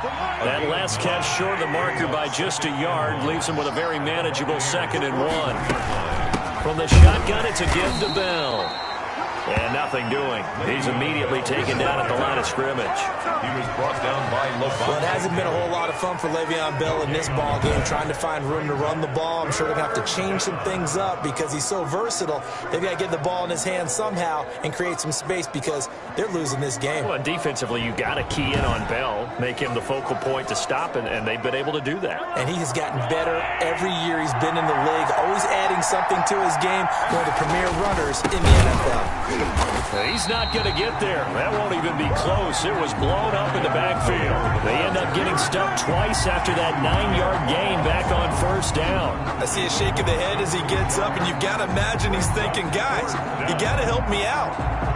That last catch short of the marker by just a yard leaves him with a very manageable 2nd and 1. From the shotgun, it's a give to Bell. And nothing doing. He's immediately taken down at the line of scrimmage. He was brought down by LeVon. Well, it hasn't been a whole lot of fun for Le'Veon Bell in this ball game, trying to find room to run the ball. I'm sure they're going to have to change some things up because he's so versatile. They've got to get the ball in his hands somehow and create some space because they're losing this game. Well, defensively, you got to key in on Bell, make him the focal point to stop, and they've been able to do that. And he has gotten better every year he's been in the league, always adding something to his game. One of the premier runners in the NFL. He's not going to get there. That won't even be close. It was blown up in the backfield. They end up getting stuck twice after that 9-yard gain back on 1st down. I see a shake of the head as he gets up, and you've got to imagine he's thinking, guys, you got to help me out.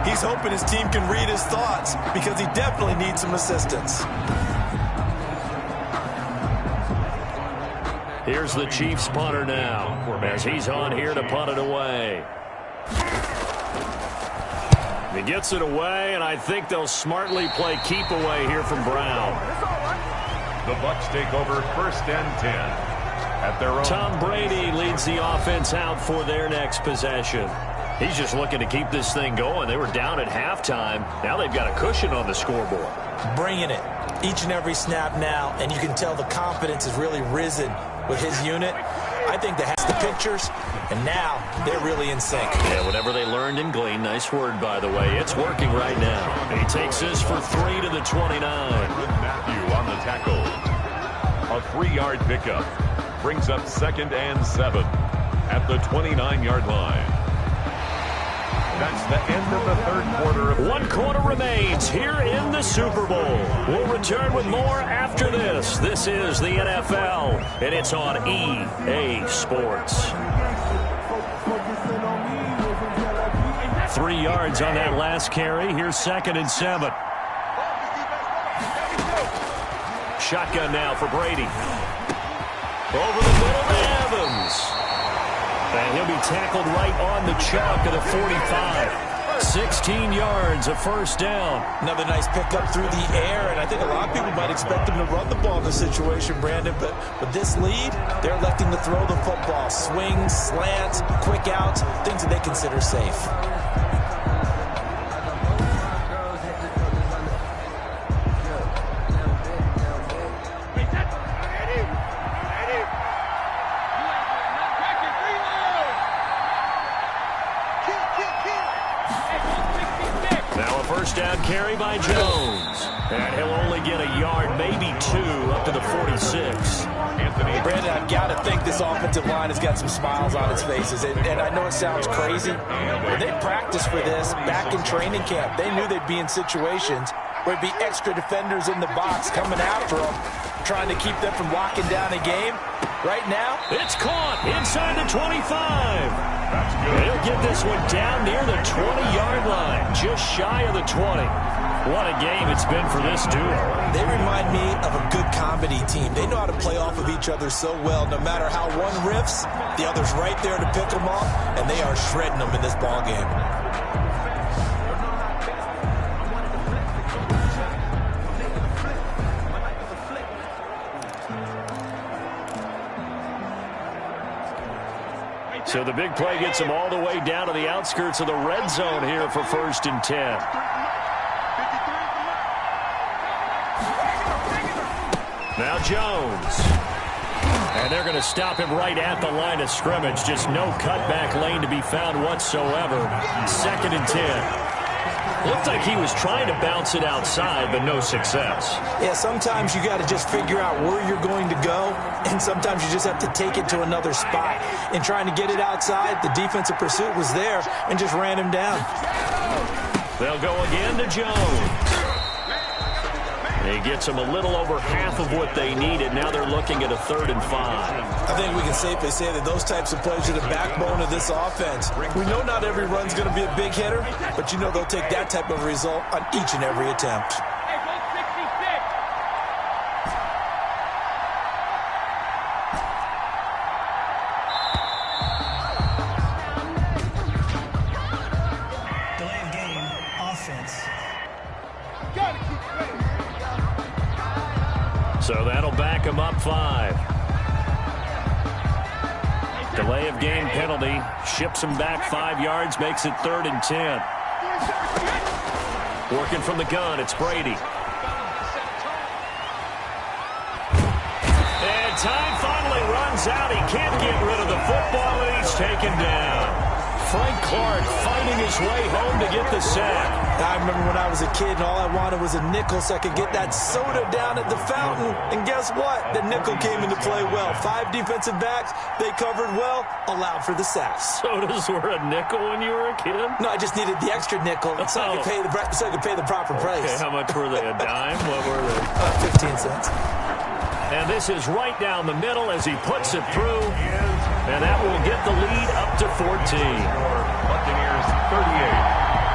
He's hoping his team can read his thoughts because he definitely needs some assistance. Here's the Chiefs punter now as he's on here to punt it away. He gets it away, and I think they'll smartly play keep away here from Brown. The Bucs take over 1st and 10 at their own. Tom Brady leads the offense out for their next possession. He's just looking to keep this thing going. They were down at halftime. Now they've got a cushion on the scoreboard. Bringing it each and every snap now, and you can tell the confidence has really risen with his unit. I think that has the pictures, and now they're really in sync. Yeah, whatever they learned and gleaned, nice word, by the way. It's working right now. He takes this for 3 to the 29. Matthew on the tackle. A 3-yard pickup brings up 2nd and 7 at the 29-yard line. That's the end of the 3rd quarter. 1 quarter remains here in the Super Bowl. We'll return with more after this. This is the NFL, and it's on EA Sports. 3 yards on that last carry. Here's 2nd and 7. Shotgun now for Brady. Over the middle to Evans. And he'll be tackled right on the chalk of the 45. 16 yards, a 1st down. Another nice pickup through the air, and I think a lot of people might expect him to run the ball in this situation, Brandon, but with this lead, they're electing to throw the football. Swings, slants, quick outs, things that they consider safe. Down carry by Jones. And he'll only get a yard, maybe 2, up to the 46. Brandon, I've got to think this offensive line has got some smiles on its faces. And I know it sounds crazy, but they practiced for this back in training camp. They knew they'd be in situations where it'd be extra defenders in the box coming after them, trying to keep them from locking down a game. Right now, it's caught inside the 25. He'll get this one down near the 20-yard line, just shy of the 20. What a game it's been for this duo. They remind me of a good comedy team. They know how to play off of each other so well. No matter how one riffs, the other's right there to pick them off, and they are shredding them in this ball game. So the big play gets them all the way down to the outskirts of the red zone here for 1st and 10. Now Jones. And they're going to stop him right at the line of scrimmage. Just no cutback lane to be found whatsoever. 2nd and 10. Looked like he was trying to bounce it outside, but no success. Yeah, sometimes you got to just figure out where you're going to go, and sometimes you just have to take it to another spot. In trying to get it outside, the defensive pursuit was there and just ran him down. They'll go again to Jones. He gets them a little over half of what they needed. Now they're looking at a 3rd and 5. I think we can safely say that those types of plays are the backbone of this offense. We know not every run's going to be a big hitter, but you know they'll take that type of result on each and every attempt. Delay of game, offense. So that'll back him up 5. Delay of game penalty ships him back 5 yards, makes it 3rd and 10. Working from the gun, it's Brady. And time finally runs out. He can't get rid of the football, and he's taken down. Frank Clark fighting his way home to get the sack. I remember when I was a kid and all I wanted was a nickel so I could get that soda down at the fountain. And guess what? The nickel came into play well. 5 defensive backs, they covered well, allowed for the sacks. Sodas were a nickel when you were a kid? No, I just needed the extra nickel so I could pay the proper price. Okay, how much were they? A dime? What were they? 15 cents. And this is right down the middle as he puts it through. And that will get the lead up to 14. Buccaneers 38,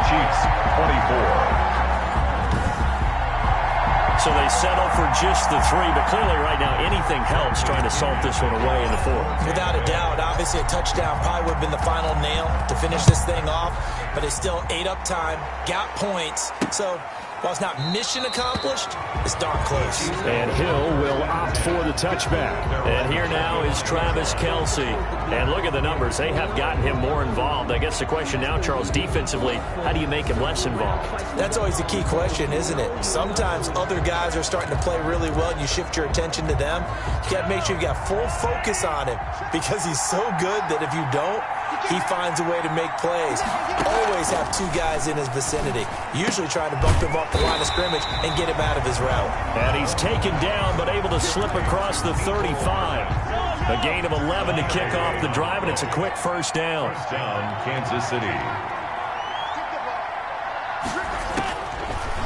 Chiefs 24. So they settle for just the 3, but clearly right now anything helps trying to salt this one away in the 4th. Without a doubt, obviously a touchdown probably would have been the final nail to finish this thing off, but it's still ate up time, got points, so while it's not mission accomplished, it's darn close. And Hill will opt for the touchback. And here now is Travis Kelce. And look at the numbers. They have gotten him more involved. I guess the question now, Charles, defensively, how do you make him less involved? That's always a key question, isn't it? Sometimes other guys are starting to play really well, and you shift your attention to them. You got to make sure you got full focus on him because he's so good that if you don't, he finds a way to make plays. Always have 2 guys in his vicinity, usually trying to bump him off the line of scrimmage and get him out of his route. And he's taken down but able to slip across the 35. A gain of 11 to kick off the drive, and it's a quick first down. First down, Kansas City.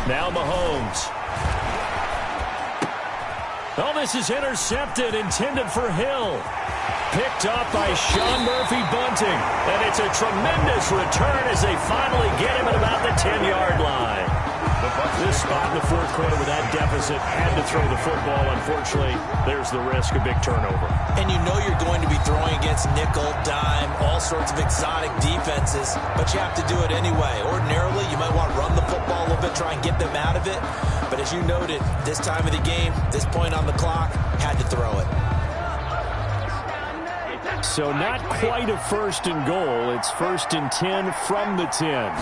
Now Mahomes. Oh, this is intercepted, intended for Hill. Picked up by Sean Murphy-Bunting. And it's a tremendous return as they finally get him at about the 10-yard line. This spot in the 4th quarter with that deficit had to throw the football. Unfortunately, there's the risk of big turnover. And you know you're going to be throwing against nickel, dime, all sorts of exotic defenses, but you have to do it anyway. Ordinarily, you might want to run the football a little bit, try and get them out of it. But as you noted, this time of the game, this point on the clock, had to throw it. So not quite a 1st and goal. It's 1st and 10 from the 10.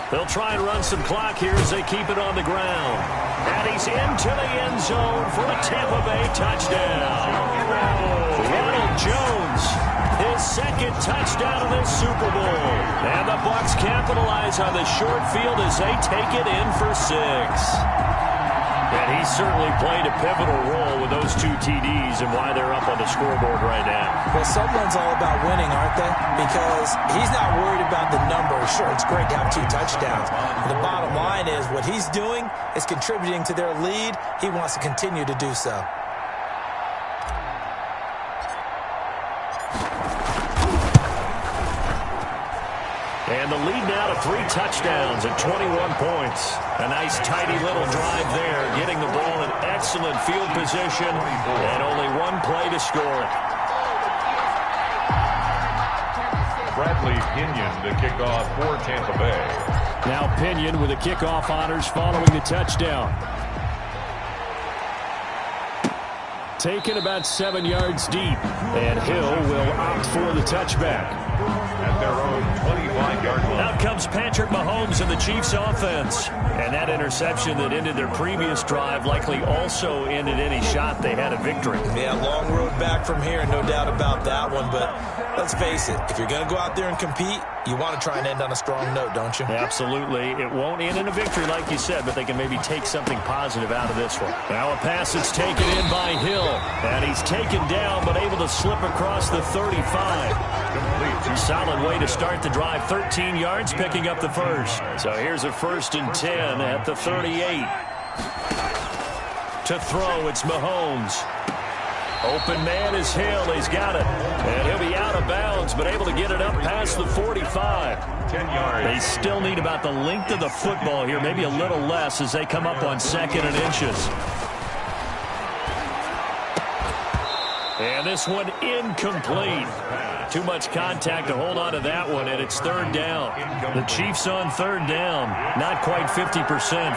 They'll try and run some clock here as they keep it on the ground. And he's into the end zone for a Tampa Bay touchdown. Ronald Jones, his 2nd touchdown of this Super Bowl. And the Bucs capitalize on the short field as they take it in for 6. And he certainly played a pivotal role with those 2 TDs and why they're up on the scoreboard right now. Well, someone's all about winning, aren't they? Because he's not worried about the numbers. Sure, it's great to have 2 touchdowns. But the bottom line is what he's doing is contributing to their lead. He wants to continue to do so. And the lead now to 3 touchdowns at 21 points. A nice tidy little drive there, getting the ball in excellent field position, and only 1 play to score it. Bradley Pinion, the kickoff for Tampa Bay. Now Pinion with the kickoff honors following the touchdown. Taken about 7 yards deep, and Hill will opt for the touchback. At their own 25-yard line. Out comes Patrick Mahomes in the Chiefs offense. And that interception that ended their previous drive likely also ended any shot they had a victory. Yeah, long road back from here, no doubt about that one. But let's face it, if you're going to go out there and compete, you want to try and end on a strong note, don't you? Absolutely. It won't end in a victory like you said, but they can maybe take something positive out of this one. Now a pass is taken in by Hill. And he's taken down but able to slip across the 35. Solid way to start the drive. 13 yards, picking up the 1st. So here's a 1st and 10 at the 38. To throw, it's Mahomes. Open man is Hill. He's got it. And he'll be out of bounds, but able to get it up past the 45. 10 yards. They still need about the length of the football here, maybe a little less as they come up on 2nd and inches. And this one incomplete. Too much contact to hold on to that one, and it's third down. The Chiefs on third down. Not quite 50%,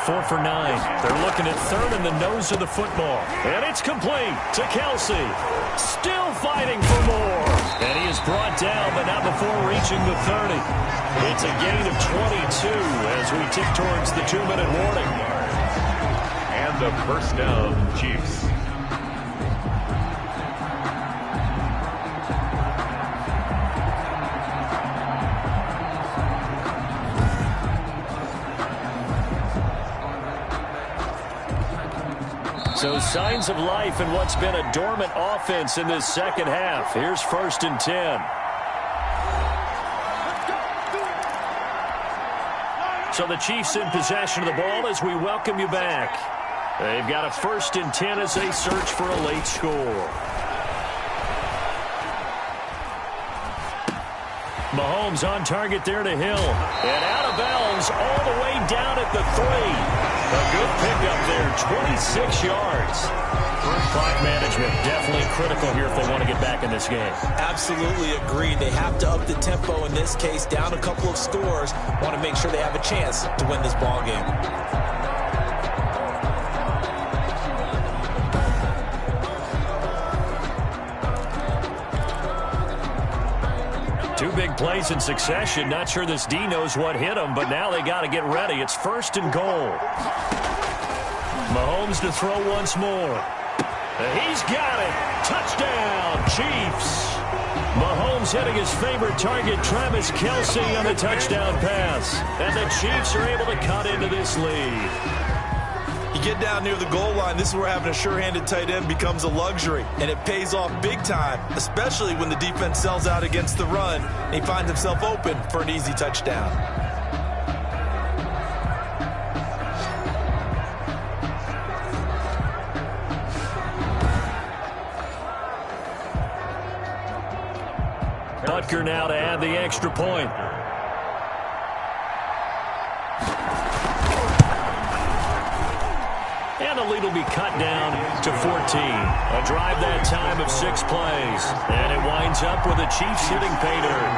4 for 9. They're looking at third in the nose of the football. And it's complete to Kelsey. Still fighting for more. And he is brought down, but not before reaching the 30. It's a gain of 22 as we tick towards the 2-minute warning. And the first down, Chiefs. So signs of life in what's been a dormant offense in this second half. Here's 1st and 10. So the Chiefs in possession of the ball as we welcome you back. They've got a 1st and 10 as they search for a late score. Mahomes on target there to Hill. And out of bounds all the way down at the 3. A good pickup there, 26 yards. Clock management definitely critical here if they want to get back in this game. Absolutely agreed. They have to up the tempo in this case, down a couple of scores. Want to make sure they have a chance to win this ball game. Two big plays in succession. Not sure this D knows what hit him, but now they got to get ready. It's 1st and goal. Mahomes to throw once more. He's got it. Touchdown, Chiefs. Mahomes hitting his favorite target, Travis Kelsey, on the touchdown pass. And the Chiefs are able to cut into this lead. You get down near the goal line, this is where having a sure-handed tight end becomes a luxury, and it pays off big time, especially when the defense sells out against the run, and he finds himself open for an easy touchdown. Butker now to add the extra point. And the lead will be cut down to 14. A drive that time of 6 plays. And it winds up with the Chiefs hitting pay dirt.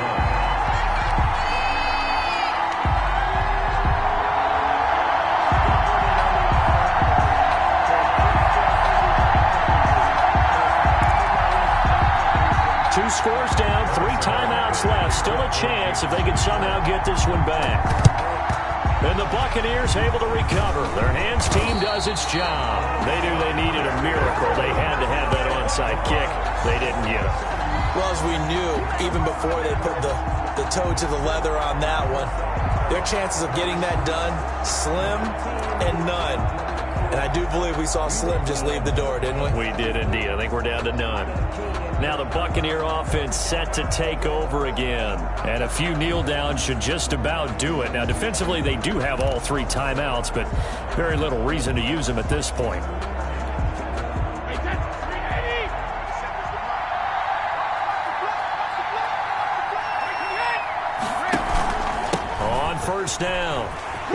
Two scores down, 3 timeouts left. Still a chance if they can somehow get this one back. And the Buccaneers able to recover. Their hands team does its job. They knew they needed a miracle. They had to have that onside kick. They didn't get it. Well, as we knew, even before they put the toe to the leather on that one, their chances of getting that done, slim and none. And I do believe we saw Slim just leave the door, didn't we? We did indeed. I think we're down to none. Now the Buccaneer offense set to take over again. And a few kneel downs should just about do it. Now defensively they do have all 3 timeouts, but very little reason to use them at this point. On 1st down,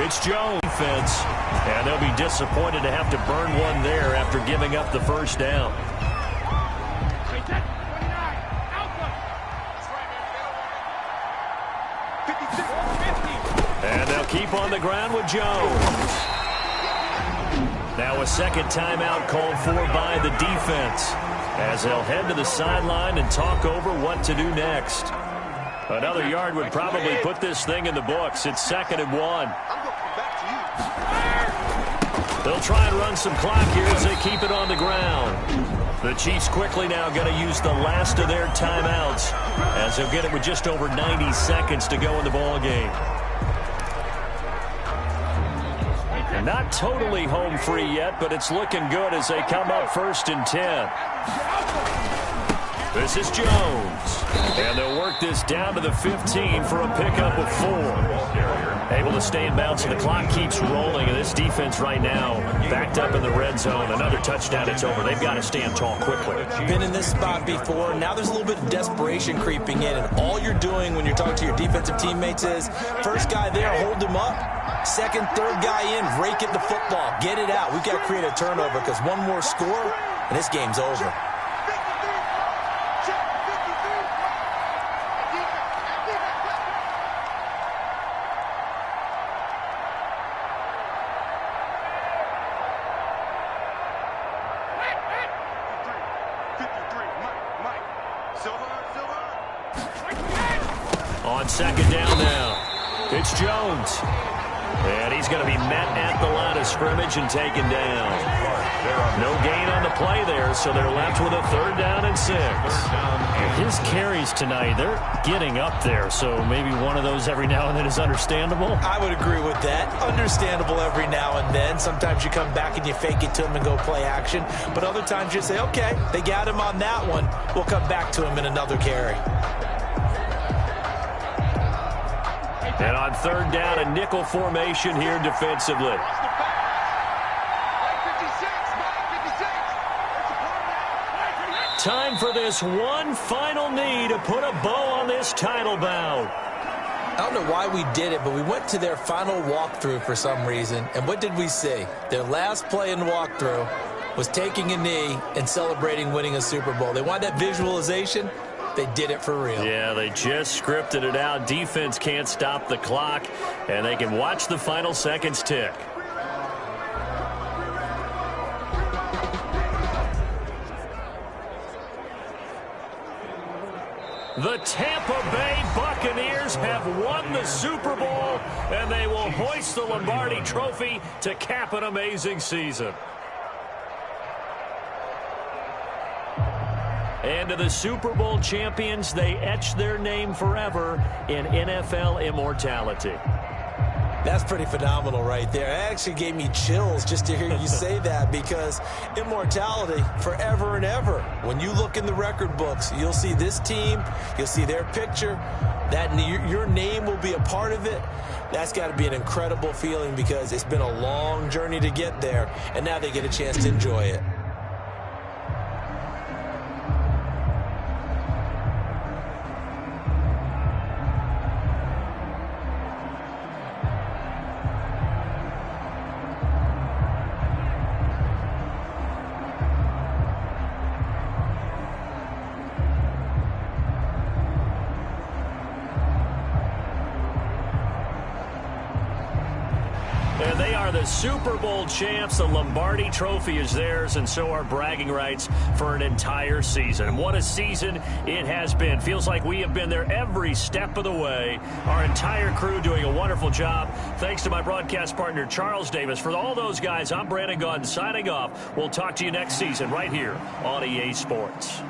it's Jones. Defense, and they'll be disappointed to have to burn one there after giving up the 1st down. And they'll keep on the ground with Jones. Now a second timeout called for by the defense as they'll head to the sideline and talk over what to do next. Another yard would probably put this thing in the books. It's 2nd and 1. They'll try and run some clock here as they keep it on the ground. The Chiefs quickly now going to use the last of their timeouts as they'll get it with just over 90 seconds to go in the ball game. And not totally home free yet, but it's looking good as they come up 1st and 10. This is Jones. And they'll work this down to the 15 for a pickup of 4. Able to stay in bounds, and the clock keeps rolling. And this defense right now backed up in the red zone. Another touchdown, it's over. They've got to stand tall quickly. Been in this spot before. Now there's a little bit of desperation creeping in. And all you're doing when you're talking to your defensive teammates is, first guy there, hold him up. Second, third guy in, rake at the football. Get it out. We've got to create a turnover because one more score, and this game's over. On second down now, it's Jones. And he's going to be met at the line of scrimmage and taken down. No gain on the play there, so they're left with a 3rd down and 6. His carries tonight, they're getting up there, so maybe one of those every now and then is understandable. I would agree with that. Understandable every now and then. Sometimes you come back and you fake it to him and go play action. But other times you say, okay, they got him on that one. We'll come back to him in another carry. And on 3rd down, a nickel formation here defensively. Time for this one final knee to put a bow on this title bout. I don't know why we did it, but we went to their final walkthrough for some reason. And what did we see? Their last play in walkthrough was taking a knee and celebrating winning a Super Bowl. They want that visualization. They did it for real. Yeah, they just scripted it out. Defense can't stop the clock, and they can watch the final seconds tick. The Tampa Bay Buccaneers have won the Super Bowl, and they will hoist the Lombardi Trophy to cap an amazing season. And to the Super Bowl champions, they etch their name forever in NFL immortality. That's pretty phenomenal right there. It actually gave me chills just to hear you say that, because immortality forever and ever. When you look in the record books, you'll see this team, you'll see their picture, that your name will be a part of it. That's got to be an incredible feeling, because it's been a long journey to get there, and now they get a chance to enjoy it. And they are the Super Bowl champs. The Lombardi Trophy is theirs, and so are bragging rights for an entire season. And what a season it has been. Feels like we have been there every step of the way. Our entire crew doing a wonderful job. Thanks to my broadcast partner, Charles Davis. For all those guys, I'm Brandon Gaudin signing off. We'll talk to you next season right here on EA Sports.